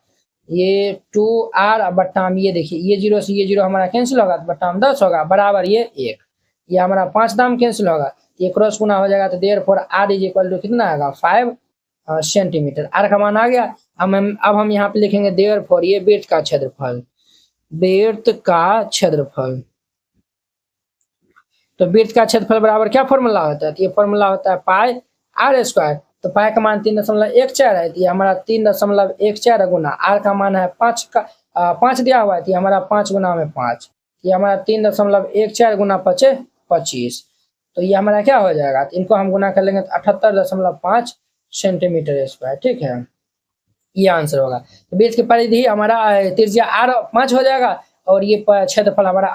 ये 2r बट्टा में ये देखिए ये 0 से ये 0 हमारा कैंसिल होगा तो बट्टा में 10 होगा बराबर ये 1, ये हमारा 5 दाम कैंसिल होगा, ये क्रॉस गुना हो जाएगा, तो therefore r is equal to कितना आएगा 5 सेंटीमीटर। r का मान आ गया। अब हम यहाँ पे लिखेंगे देयरफॉर ये वृत्त का क्षेत्रफल, वृत्त का क्षेत्रफल। तो वृत्त का क्षेत्रफल बराबर क्या फॉर्मूला होता है, तो ये फॉर्मूला होता है पाई आर स्क्वायर, तो पाई का मान 3.14 है, तो ये हमारा 3.14 गुना आर का मान है 5 दिया हुआ है, तो ये हमारा 5 गुना में 5, ये हमारा 3.14 गुना 5 25, तो ये हमारा क्या हो जाएगा, तो इनको हम गुना कर लेंगे तो 78.5 सेंटीमीटर स्क्वायर। ठीक है, ये आंसर होगा। तो वृत्त की परिधि हमारा त्रिज्या आर 5 हो जाएगा और ये क्षेत्रफल हमारा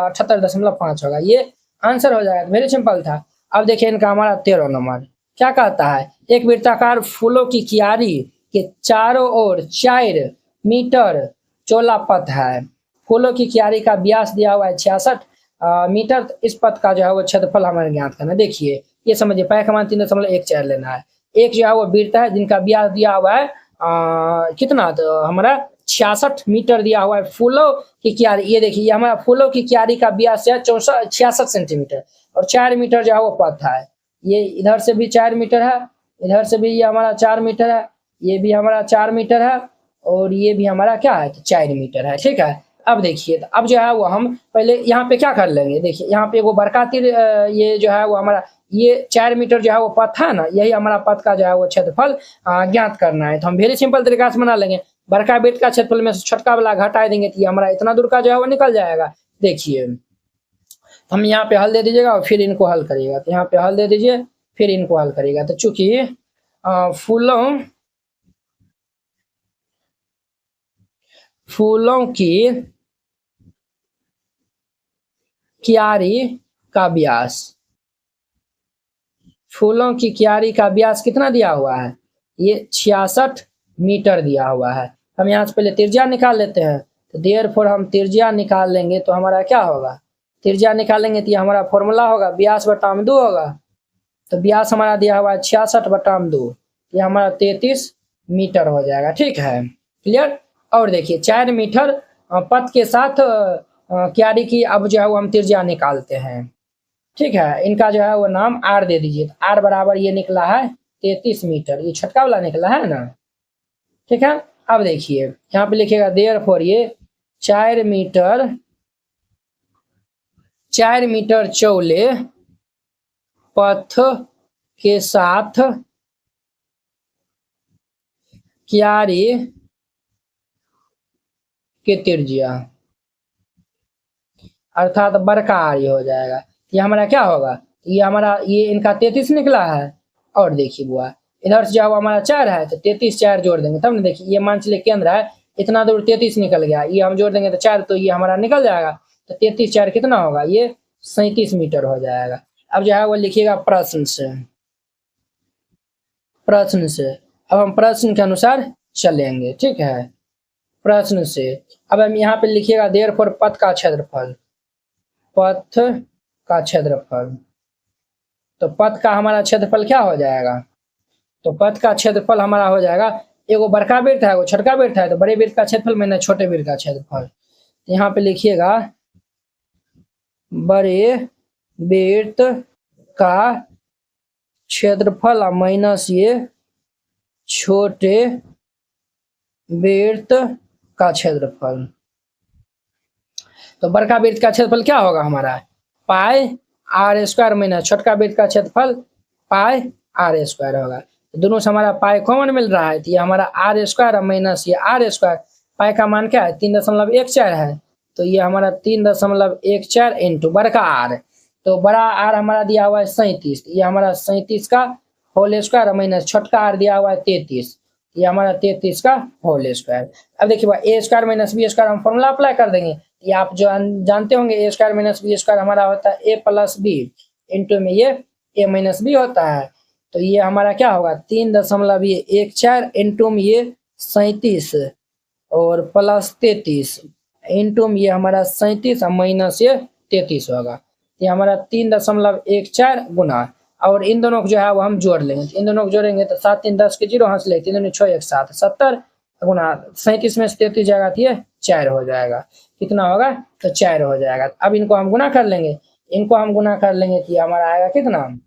78.5 होगा, ये आंसर हो जाएगा। वेरी सिंपल था। अब देखिए इनका हमारा 13 नंबर क्या कहता है, एक वृत्ताकार फूलों की क्यारी के चारों ओर 4 मीटर चौड़ा पथ है, फूलों की क्यारी का व्यास दिया हुआ है 66 मीटर, इस पथ का जो है वो क्षेत्रफल हमारे ज्ञात करना। देखिए ये समझिए पाई का मान 3.14 लेना है, एक जो है वो वृत्त है जिनका व्यास दिया हुआ है कितना, तो हमारा 66 मीटर दिया हुआ है, फूलों की क्यारी, ये देखिए हमारा फूलों की क्यारी का व्यास है 66 सेंटीमीटर और 4 मीटर जो है वो पथ है, ये इधर से भी 4 मीटर है, इधर से भी ये हमारा 4 मीटर है, ये भी हमारा 4 मीटर है और ये भी हमारा क्या है, तो 4 मीटर है। ठीक है, अब देखिए तो अब जो है वो हम पहले यहाँ पे क्या कर लेंगे, देखिए यहाँ पे वो बरका तीर, ये जो है वो हमारा ये 4 मीटर जो है वो पथ है ना, यही हमारा पथ का जो है वो क्षेत्रफल ज्ञात करना है। तो हम वेरी सिंपल तरीका से बना लेंगे, बड़का वृत्त का क्षेत्रफल में से छोटका वाला घटा देंगे तो ये हमारा इतना दूर का जो है वो निकल जाएगा। देखिए हम यहाँ पे हल दे दीजिएगा और फिर इनको हल करिएगा, तो यहाँ पे हल दे दीजिए फिर इनको हल करिएगा। तो चूंकि फूलों की क्यारी का व्यास, फूलों की क्यारी का व्यास कितना दिया हुआ है, ये 66 मीटर दिया हुआ है। हम यहाँ से पहले त्रिज्या निकाल लेते हैं, तो देयरफॉर हम त्रिज्या निकाल लेंगे तो हमारा क्या होगा, त्रिज्या निकालेंगे तो ये हमारा फॉर्मूला होगा व्यास बटा में 2 होगा, तो व्यास हमारा दिया हुआ है 66 बटा में 2, ये हमारा 33 मीटर हो जाएगा। ठीक है, क्लियर। और देखिए 4 मीटर पथ के साथ क्यारी की अब जो है वो हम त्रिज्या निकालते हैं। ठीक है, इनका जो है वो नाम आर दे दीजिए, आर बराबर ये निकला है 33 मीटर, ये छोटका वाला निकला है ना। ठीक है, अब देखिए यहाँ पे लिखेगा देयरफॉर ये 4 मीटर चौड़े पथ के साथ क्यारी के त्रिज्या अर्थात बड़का आर हो जाएगा, ये हमारा क्या होगा, ये हमारा ये इनका 33 निकला है, और देखिए बुआ इधर से जो हमारा 4 है तो 33 4 जोड़ देंगे तब ना, देखिए ये मान चलिए केंद्र है, इतना दूर 33 निकल गया, ये हम जोड़ देंगे तो 4, तो ये हमारा निकल जाएगा, तो 33 4 कितना होगा, ये 37 मीटर हो जाएगा। अब जो है वो लिखिएगा प्रश्न से, अब हम प्रश्न के अनुसार चलेंगे, ठीक है। प्रश्न से अब हम यहाँ पे लिखिएगा देयरफॉर पथ का क्षेत्रफल, पथ का क्षेत्रफल। तो पथ का हमारा क्षेत्रफल क्या हो जाएगा, तो पथ का क्षेत्रफल हमारा हो जाएगा, एगो बड़का वृत्त है एगो छोटका वृत्त है, तो बड़े वृत्त का क्षेत्रफल मैंने छोटे वृत्त का क्षेत्रफल। यहाँ पे लिखिएगा बड़े वृत्त का क्षेत्रफल माइनस ये छोटे वृत्त का क्षेत्रफल। तो बड़का वृत्त का क्षेत्रफल क्या होगा हमारा, पाई आर स्क्वायर माइनस छोटका वृत्त का क्षेत्रफल पाई आर स्क्वायर होगा। तो दोनों से हमारा पाई कॉमन मिल रहा है, तो ये हमारा आर स्क्वायर माइनस ये आर स्क्वायर, पाई का मान क्या है 3.14 है, तो ये हमारा 3.14 इंटू बड़का आर, तो बड़ा आर हमारा दिया हुआ है 37, ये हमारा 37 का होल स्क्वायर माइनस छोटका आर दिया हुआ है 33, ये हमारा 33 का होल स्क्वायर। अब देखिए भाई ए स्क्वायर माइनस बी स्क्वायर हम फॉर्मूला अप्लाई कर देंगे, ये आप जो जानते होंगे ए स्क्वायर माइनस बी स्क्वायर हमारा होता है ए प्लस बी इंटू में ये ए माइनस बी होता है, तो ये हमारा क्या होगा 3.14 इंटू में ये 37 और प्लस 33 इंटू में ये हमारा 37 माइनस ये 33 होगा, ये हमारा 3.14 गुना, और इन दोनों को जो है वो हम जोड़ लेंगे, इन दोनों को जोड़ेंगे तो 7 3 10 के 0 हंस ले, 3 6 1 7 70 गुना 37 में से 33 जाएगा तो ये 4 हो जाएगा, कितना होगा तो 4 हो जाएगा। अब इनको हम गुना कर लेंगे, इनको हम गुना कर लेंगे तो ये हमारा आएगा कितना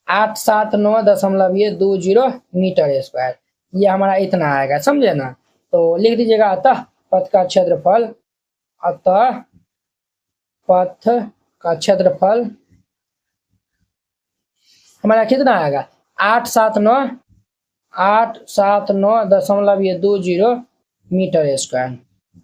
879.20 मीटर स्क्वायर, ये हमारा इतना आएगा, समझे ना। तो लिख दीजिएगा अतः पथ का क्षेत्रफल, अतः पथ का क्षेत्रफल हमारा कितना आएगा 879.20 मीटर स्क्वायर,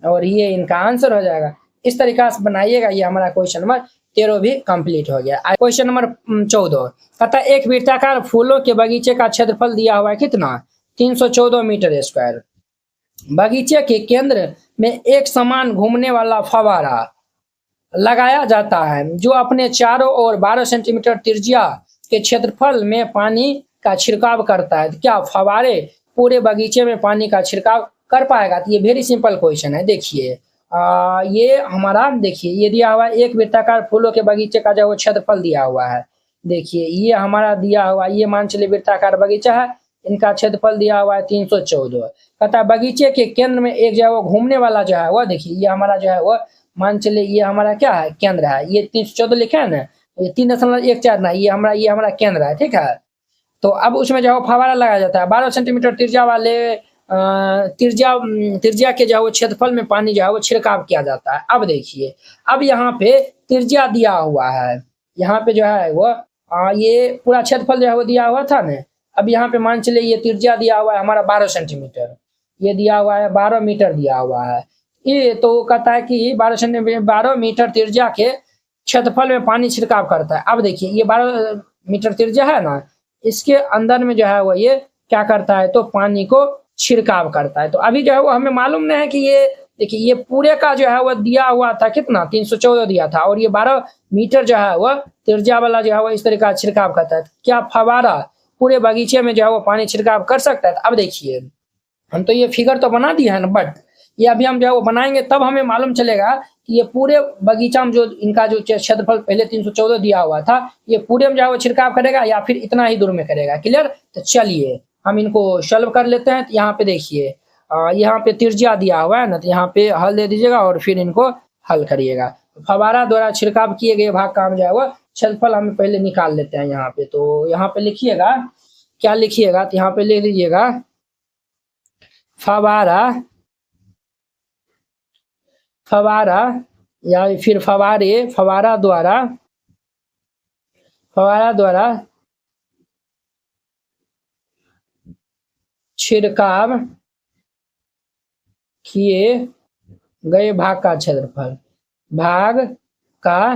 और ये इनका आंसर हो जाएगा। इस तरीका से बनाइएगा, ये हमारा क्वेश्चन नंबर 13 भी कंप्लीट हो गया। क्वेश्चन नंबर 14 कहता एक वृत्ताकार फूलों के बगीचे का क्षेत्रफल दिया हुआ है कितना 314 मीटर स्क्वायर। बगीचे के केंद्र में एक समान घूमने वाला फव्वारा लगाया जाता है जो अपने चारों ओर 12 सेंटीमीटर त्रिज्या के क्षेत्रफल में पानी का छिड़काव करता है। क्या फव्वारे पूरे बगीचे में पानी का छिड़काव कर पाएगा। तो ये वेरी सिंपल क्वेश्चन है। देखिए ये हमारा देखिए ये दिया हुआ है एक वृत्ताकार फूलों के बगीचे का जो वो क्षेत्रफल दिया हुआ है। देखिए ये हमारा दिया हुआ ये मान चलिए वृत्ताकार बगीचा है, इनका क्षेत्रफल दिया हुआ है 314। कहता बगीचे के केंद्र में एक जो है वो घूमने वाला जो है वो देखिए ये हमारा जो है वो मान चलिए ये हमारा क्या है केंद्र है। ये 314 लिखा है ना, ये 3.14 ना ये हमारा केंद्र है, ठीक है। तो अब उसमें जो है फव्वारा लगाया जाता है 12 सेंटीमीटर त्रिज्या वाले त्रिज्या के जो है वो क्षेत्रफल में पानी जो है वो छिड़काव किया जाता है। अब देखिए अब यहाँ पे त्रिज्या दिया हुआ है, यहाँ पे जो है वो ये पूरा क्षेत्रफल जो है वो दिया हुआ था ना। अब यहाँ पे मान चलिए ये त्रिज्या दिया हुआ है हमारा 12 सेंटीमीटर, ये दिया हुआ है 12 मीटर दिया हुआ है। ये तो कहता है कि 12 मीटर त्रिज्या के क्षेत्रफल में पानी छिड़काव करता है। अब देखिए ये 12 मीटर त्रिज्या है ना, इसके अंदर में जो है वो ये क्या करता है तो पानी को छिड़काव करता है। तो अभी जो है वो हमें मालूम नहीं है कि ये देखिए ये पूरे का जो है वो दिया हुआ था कितना 314 दिया था, और ये 12 मीटर जो है वो त्रिज्या वाला जो है वो इस तरह का छिड़काव करता है। क्या फव्वारा पूरे बगीचे में जो है वो पानी छिड़काव कर सकता है। अब देखिए हम तो ये फिगर तो बना दिया है ना, बट ये अभी हम जो है वो बनाएंगे तब हमें मालूम चलेगा कि ये पूरे बगीचा में जो इनका जो क्षेत्रफल पहले 314 दिया हुआ था ये पूरे में जो है वो छिड़काव करेगा या फिर इतना ही दूर में करेगा। क्लियर। तो चलिए हम इनको सॉल्व कर लेते हैं। तो यहाँ पे देखिए यहाँ पे त्रिज्या दिया हुआ है ना, तो यहाँ पे हल दे दीजिएगा और फिर इनको हल करिएगा। फव्वारा द्वारा छिड़काव किए गए भाग का हम जो है वो क्षेत्रफल हम पहले निकाल लेते हैं यहाँ पे। तो यहाँ पे लिखिएगा क्या लिखिएगा, तो यहाँ पे लिख दीजिएगा फव्वारा या फिर फव्वारा द्वारा छिड़काव किए गए भाग का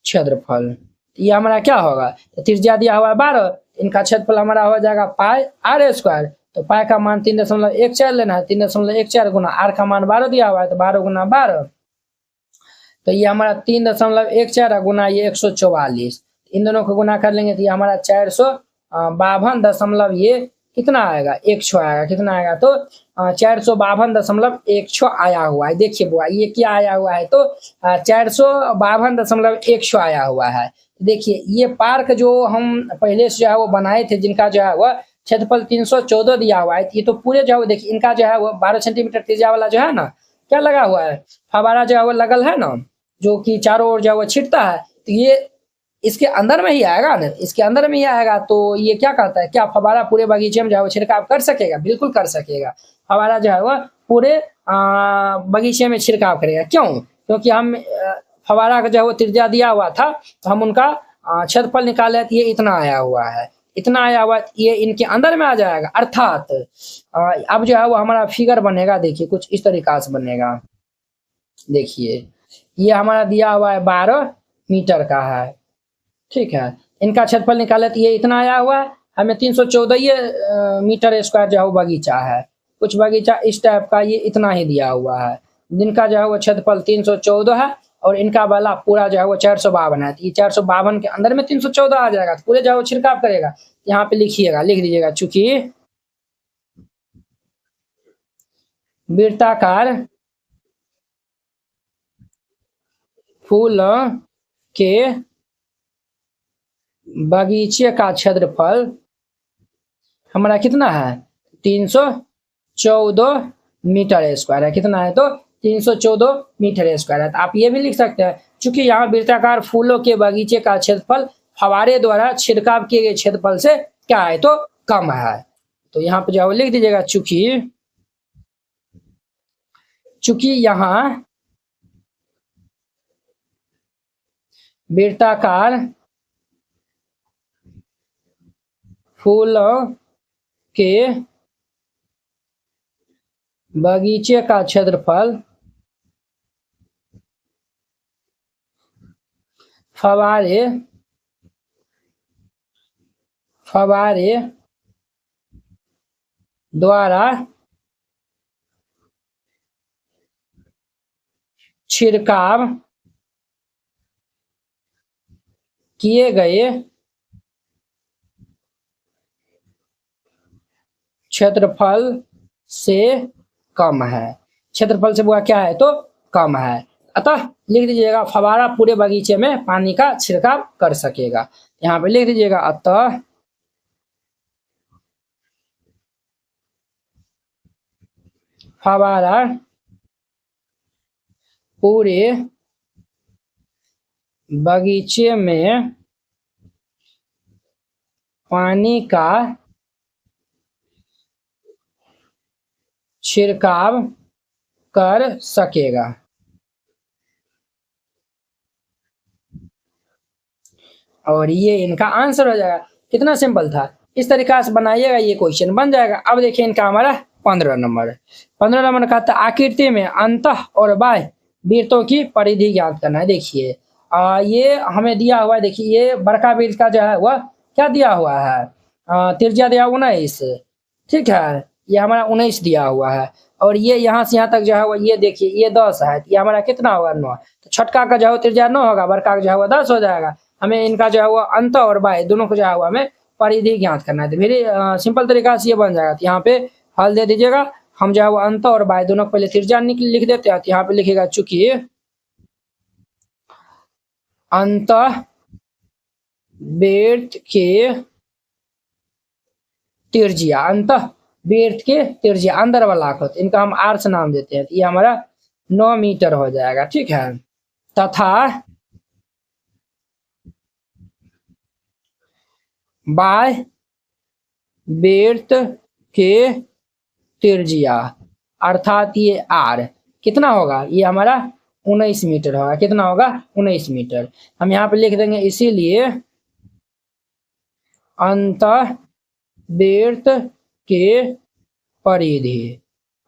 क्षेत्रफल ये हमारा क्या होगा, तो त्रिज्या दिया हुआ है 12, इनका क्षेत्रफल हमारा हो जाएगा पाई आर स्क्वायर। तो पाई का मान 3.14 लेना है, 3.14 गुना आर का मान 12 दिया हुआ है तो 12 गुना 12, तो ये हमारा 3.14 गुना ये 144, इन दोनों को गुना कर लेंगे तो ये हमारा 452 ये कितना आएगा 100 आएगा। कितना आएगा तो 452.100 आया हुआ है। देखिए बुआ ये क्या आया हुआ है तो 452.100 आया हुआ है। देखिए ये पार्क जो हम पहले से जो है वो बनाए थे, जिनका जो है वह क्षेत्रफल 314 दिया हुआ है, ये तो पूरे जो है वो देखिए इनका जो है वो 12 सेंटीमीटर त्रिज्या वाला जो है ना क्या लगा हुआ है, फवारा जो है वो लगल है ना, जो कि चारों ओर जो है वो छिटता है। तो ये इसके अंदर में ही आएगा ना, इसके अंदर में ही आएगा। तो ये क्या कहता है, क्या फवारा पूरे बगीचे में जो है वो छिड़काव कर सकेगा? बिल्कुल कर सकेगा। फवारा जो है वो पूरे बगीचे में छिड़काव करेगा। क्यों? क्योंकि हम फवारा का जो है वो त्रिज्या दिया हुआ था, तो हम उनका क्षेत्रफल निकाले तो ये इतना आया हुआ है, इतना आया हुआ ये इनके अंदर में आ जाएगा। अर्थात अब जो है वो हमारा फिगर बनेगा, देखिए कुछ इस तरीका से बनेगा। देखिए ये हमारा दिया हुआ है 12 मीटर का है, ठीक है। इनका क्षेत्रफल निकाले तो ये इतना आया हुआ है। हमें 314 मीटर स्क्वायर जो है वो बगीचा है, कुछ बगीचा इस टाइप का ये इतना ही दिया हुआ है, जिनका जो है वो क्षेत्रफल 314 है और इनका वाला पूरा जो है वो 452 है। तो ये 452 के अंदर में 314 आ जाएगा, तो पूरे जो है वो छिड़काव करेगा। यहाँ पे लिखिएगा, लिख दीजिएगा, चूंकि वृत्ताकार फूल के बगीचे का क्षेत्रफल हमारा कितना है 314 मीटर स्क्वायर है। कितना है तो 314 मीटर स्क्वायर है। तो आप ये भी लिख सकते हैं, चूंकि यहाँ वृत्ताकार फूलों के बगीचे का क्षेत्रफल फवारे द्वारा छिड़काव किए गए क्षेत्रफल से क्या है तो कम है। तो यहाँ पे जो लिख दीजिएगा, चूंकि यहाँ वृत्ताकार फूलों के बगीचे का क्षेत्रफल फवारे द्वारा छिड़काव किए गए क्षेत्रफल से कम है। क्षेत्रफल से बुआ क्या है तो कम है। अतः लिख दीजिएगा फवारा पूरे बगीचे में पानी का छिड़काव कर सकेगा। यहाँ पे लिख दीजिएगा, अतः फवारा पूरे बगीचे में पानी का छिड़काव कर सकेगा। और ये इनका आंसर हो जाएगा। कितना सिंपल था, इस तरीका से बनाइएगा, ये क्वेश्चन बन जाएगा। अब देखिए इनका हमारा 15 नंबर 15 नंबर का था आकृति में अंतः और बाह्य वृत्तों की परिधि ज्ञात करना है। देखिए ये हमें दिया हुआ है, देखिए ये बड़का वृत्त का जो है वह क्या दिया हुआ है, त्रिज्या दिया 19, ठीक है, ये हमारा 19 दिया हुआ है। और ये यहाँ से यहाँ तक जो है वो ये देखिए ये 10 है, ये हमारा कितना होगा 9। तो छोटका का जो है त्रिज्या 9 होगा, बड़का का जो है वो 10 हो जाएगा। हमें इनका जो है वो अंत और बाह्य दोनों को जो है वो हमें परिधि ज्ञात करना है। तो फिर सिंपल तरीका से ये बन जाएगा। तो यहाँ पे हल दे दीजिएगा, हम जो है वो अंत और बाह्य दोनों को पहले त्रिज्या लिख देते हैं। तो यहाँ पे लिखेगा, चूंकि अंत वृत्त के त्रिज्या, अंत वृत्त के त्रिज्या अंदर वाला को इनका हम आर से नाम देते हैं। तो ये हमारा 9 मीटर हो जाएगा, ठीक है। तथा बाह्य वृत्त के त्रिज्या अर्थात ये आर कितना होगा, ये हमारा 19 मीटर होगा। कितना होगा 19 मीटर। हम यहाँ पे लिख देंगे, इसीलिए अंत वृत्त के परिधि,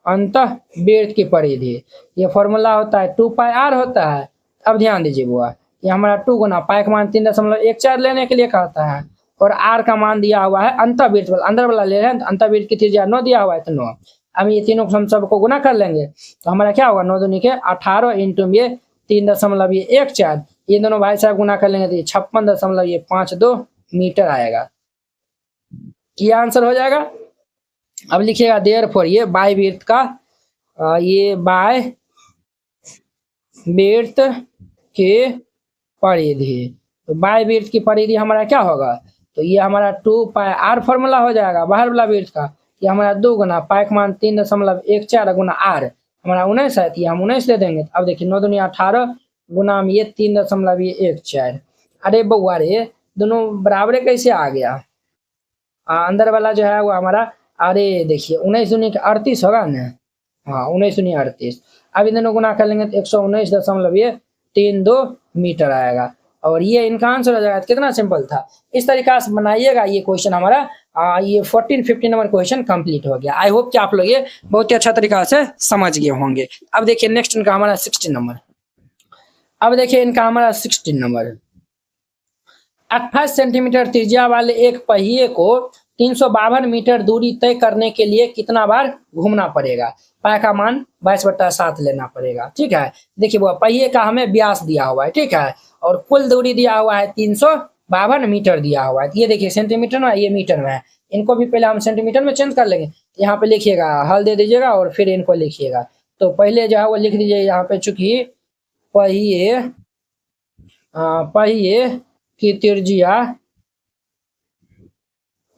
अंत वृत्त की परिधि, ये फॉर्मूला होता है 2πr होता है। अब ध्यान दीजिए बुआ, ये हमारा 2 गुना पाई का मान 3.14 लेने के लिए कहता है, और आर का मान दिया हुआ है अंतःवृत्त वाला, अंदर वाला ले रहे हैं तो अंतःवृत्त की त्रिज्या 9 दिया हुआ है, तो 9। अब ये तीनों को हम सबको गुना कर लेंगे तो हमारा क्या होगा, 9 दूनी के 18 इंटू ये 3.14, ये दोनों भाई साहब गुना कर लेंगे तो ये 56.52 मीटर आएगा। ये आंसर हो जाएगा। अब लिखिएगा देयरफॉर, ये बाय विड्थ का ये बाय विड्थ के परिधि, तो बाय विड्थ की परिधि हमारा क्या होगा, तो ये हमारा 2πr फॉर्मूला हो जाएगा बाहर वाला विड्थ का, ये हमारा 2 गुना पाई का मान 3.14 गुना r हमारा 19 है, तो ये हम 19 ले देंगे। अब देखिए 9 दूनी 18 गुना में ये 3.14, अरे बउआ रे दोनों बराबर कैसे आ गया, अंदर वाला जो है वो हमारा, अरे देखिए 19 दूनी 38 होगा ना, हाँ 19 दूनी 38, अब इन दोनों गुना कर लेंगे तो 119.32 मीटर आएगा, और ये इनका आंसर हो जाएगा। कितना सिंपल था, इस तरीका से बनाइएगा ये क्वेश्चन हमारा ये 14-15 नंबर क्वेश्चन कंप्लीट हो गया। आई होप कि आप लोग ये बहुत ही अच्छा तरीका से समझ गए होंगे। अब देखिए नेक्स्ट इनका हमारा 16 नंबर, अब देखिए इनका हमारा 16 नंबर, 28 सेंटीमीटर त्रिज्या वाले एक पहिए को 352 मीटर दूरी तय करने के लिए कितना बार घूमना पड़ेगा, पाई का मान 22/7 लेना पड़ेगा। ठीक है, देखिए वो पहिए का हमें व्यास दिया हुआ है, ठीक है, और कुल दूरी दिया हुआ है 352 मीटर दिया हुआ है। ये देखिए सेंटीमीटर में, ये मीटर में है, इनको भी पहले हम सेंटीमीटर में चेंज कर लेंगे। यहाँ पे लिखिएगा हल दे दीजिएगा और फिर इनको लिखिएगा। तो पहले जो है वो लिख दीजिए यहाँ पे, चूंकि पहिए की त्रिज्या,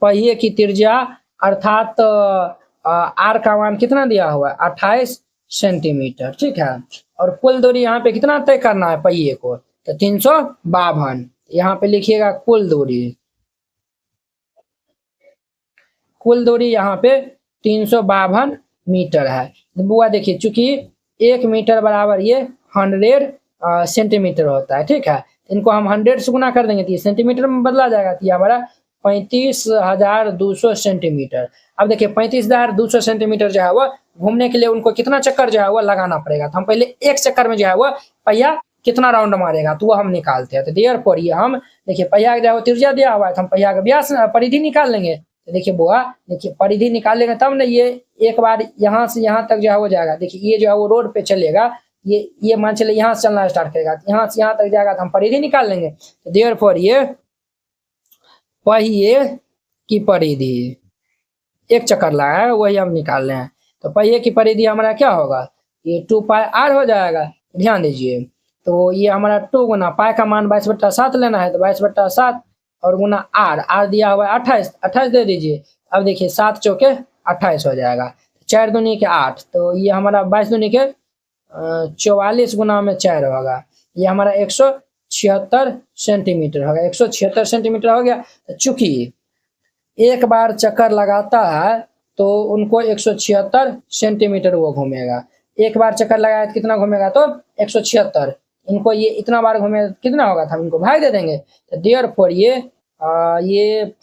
पहिए की त्रिज्या अर्थात आर का मान कितना दिया हुआ है 28 सेंटीमीटर, ठीक है, और कुल दूरी यहाँ पे कितना तय करना है पहिए को, तो 352, यहाँ पे लिखिएगा कुल दूरी, कुल दूरी यहाँ पे 352 मीटर है। बुआ देखिए चूंकि 1 मीटर बराबर ये 100 सेंटीमीटर होता है, ठीक है, इनको हम 100 से गुना कर देंगे तो ये सेंटीमीटर में बदला जाएगा, तो ये हमारा 35,200 सेंटीमीटर। अब देखिए 35,200 सेंटीमीटर जो है वो घूमने के लिए उनको कितना चक्कर जो है वो लगाना पड़ेगा, तो हम पहले एक चक्कर में जो है वो पहिया कितना राउंड मारेगा तो वो हम निकालते हैं। तो देयरफॉर ये हम देखिए पहिया जो है वो त्रिज्या दिया हुआ है, तो हम पहिया का व्यास परिधि निकाल लेंगे। तो देखिए बुआ देखिए परिधि निकाल लेंगे तब ना ये एक बार यहाँ से यहाँ तक जो है हो जाएगा। देखिए ये जो है वो रोड पे चलेगा, ये मान चले यहाँ से चलना स्टार्ट करेगा, यहाँ से यहाँ तक जाएगा तो हम परिधि निकाल लेंगे। तो देयरफॉर ये पहिए की परिधि एक चक्कर लगा है वही हम निकाल रहे हैं, तो पहिए की परिधि हमारा क्या होगा, ये 2πr हो जाएगा। ध्यान दीजिए, तो ये हमारा 2 गुना पाई का मान 22/7 लेना है, तो 22/7 और गुना आर दिया हुआ है 28 दे दीजिए। अब देखिए 7 चौके 28 हो जाएगा, 4 दूनी के 8, तो ये हमारा 22 दूनी के 44 गुना में 4 होगा, ये हमारा 176 सेंटीमीटर होगा, 176 सेंटीमीटर हो गया। तो चूंकि एक बार चक्कर लगाता है तो उनको 176 सेंटीमीटर वो घूमेगा, एक बार चक्कर लगाया तो कितना घूमेगा, तो 176, इनको ये इतना बार घूमेगा कितना होगा, हम इनको भाग दे देंगे। तो देयरफॉर ये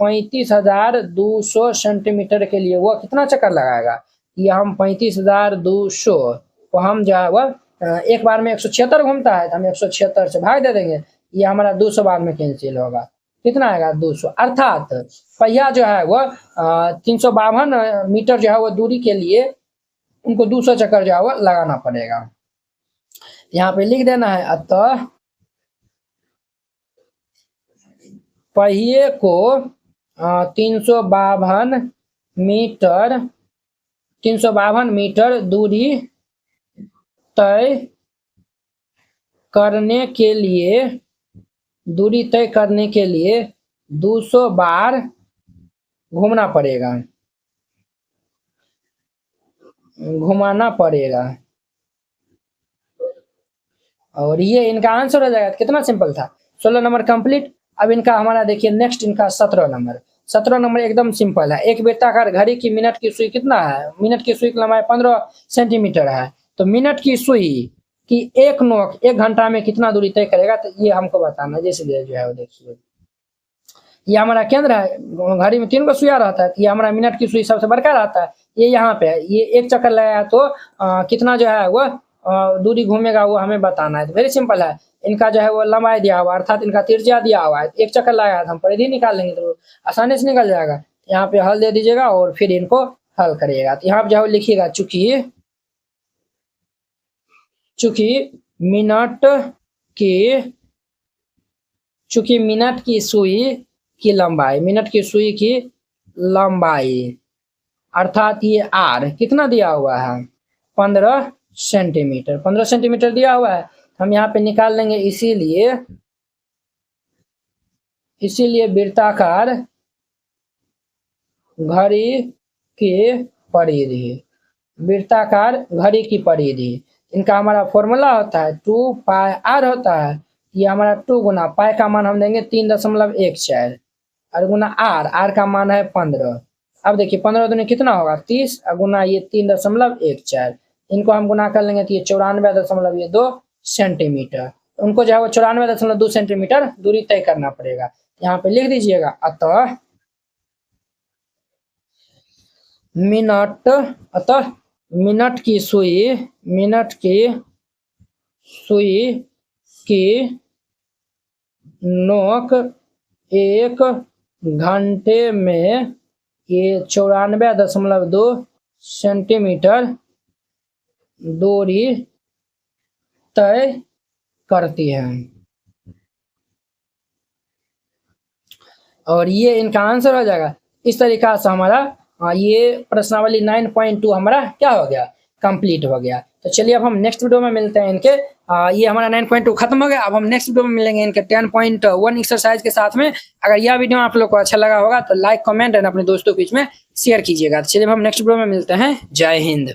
35,200 सेंटीमीटर के लिए वो कितना चक्कर लगाएगा, ये हम 35,200 को हम जो है वह एक बार में 176 घूमता है तो हम 176 से भाग दे देंगे, ये हमारा 200 बार में कैंसिल होगा, कितना आएगा 200, अर्थात पहिया जो है वह 352 मीटर जो है वो दूरी के लिए उनको 200 चक्कर जो है वो लगाना पड़ेगा। यहाँ पे लिख देना है, अतः पहिए को 352 मीटर दूरी तय करने के लिए 200 बार घुमाना पड़ेगा, और ये इनका आंसर हो जाएगा। कितना सिंपल था, 16 नंबर कंप्लीट। अब इनका हमारा देखिए नेक्स्ट इनका 17 नंबर एकदम सिंपल है। एक वृत्ताकार घड़ी की मिनट की सुई कितना है, मिनट की सुई की लंबाई 15 सेंटीमीटर है, तो मिनट की सुई की एक नोक 1 घंटा में कितना दूरी तय करेगा, तो ये हमको बताना। जैसे जो है वो देखिए ये हमारा केंद्र है, घड़ी में 3 को सुइया रहता है, ये हमारा मिनट की सुई सबसे बड़का रहता है, ये यहाँ पे है, ये एक चक्कर लगाया तो कितना जो है वो दूरी घूमेगा वो हमें बताना है। तो वेरी सिंपल है, इनका जो है वो लंबाई दिया हुआ है अर्थात इनका त्रिज्या दिया हुआ है, एक चक्कर लगाया तो हम परिधि निकाल लेंगे तो आसानी से निकल जाएगा। यहाँ पे हल दे दीजिएगा और फिर इनको हल करिएगा। तो यहाँ पे जो है लिखिएगा चूंकि मिनट की सुई की लंबाई अर्थात ये आर कितना दिया हुआ है 15 सेंटीमीटर। 15 सेंटीमीटर दिया हुआ है, हम यहाँ पे निकाल लेंगे। इसीलिए वृत्ताकार घड़ी की परिधि, वृत्ताकार घड़ी की परिधि, इनका हमारा फॉर्मूला होता है 2 पाई आर होता है। ये हमारा 2 गुना पाई का मान हम देंगे 3.14 और गुना आर का मान है 15। अब देखिए 15 दूनी कितना होगा 30 और गुना ये 3.14, इनको हम गुना कर लेंगे तो ये 94.2 सेंटीमीटर। उनको जो है वो 94.2 सेंटीमीटर दूरी तय करना पड़ेगा। यहाँ पे लिख दीजिएगा अतः मिनट की सुई की नोक 1 घंटे में ये 94.2 सेंटीमीटर दूरी तय करती है। और ये इनका आंसर हो जाएगा। इस तरीका से हमारा ये प्रश्नावली 9.2 हमारा क्या हो गया कंप्लीट हो गया। तो चलिए अब हम नेक्स्ट वीडियो में मिलते हैं इनके। ये हमारा 9.2 खत्म हो गया। अब हम नेक्स्ट वीडियो में मिलेंगे इनके 10.1 एक्सरसाइज के साथ में। अगर यह वीडियो आप लोग को अच्छा लगा होगा तो लाइक कमेंट एंड अपने दोस्तों के बीच में शेयर कीजिएगा। तो चलिए हम नेक्स्ट वीडियो में मिलते हैं। जय हिंद।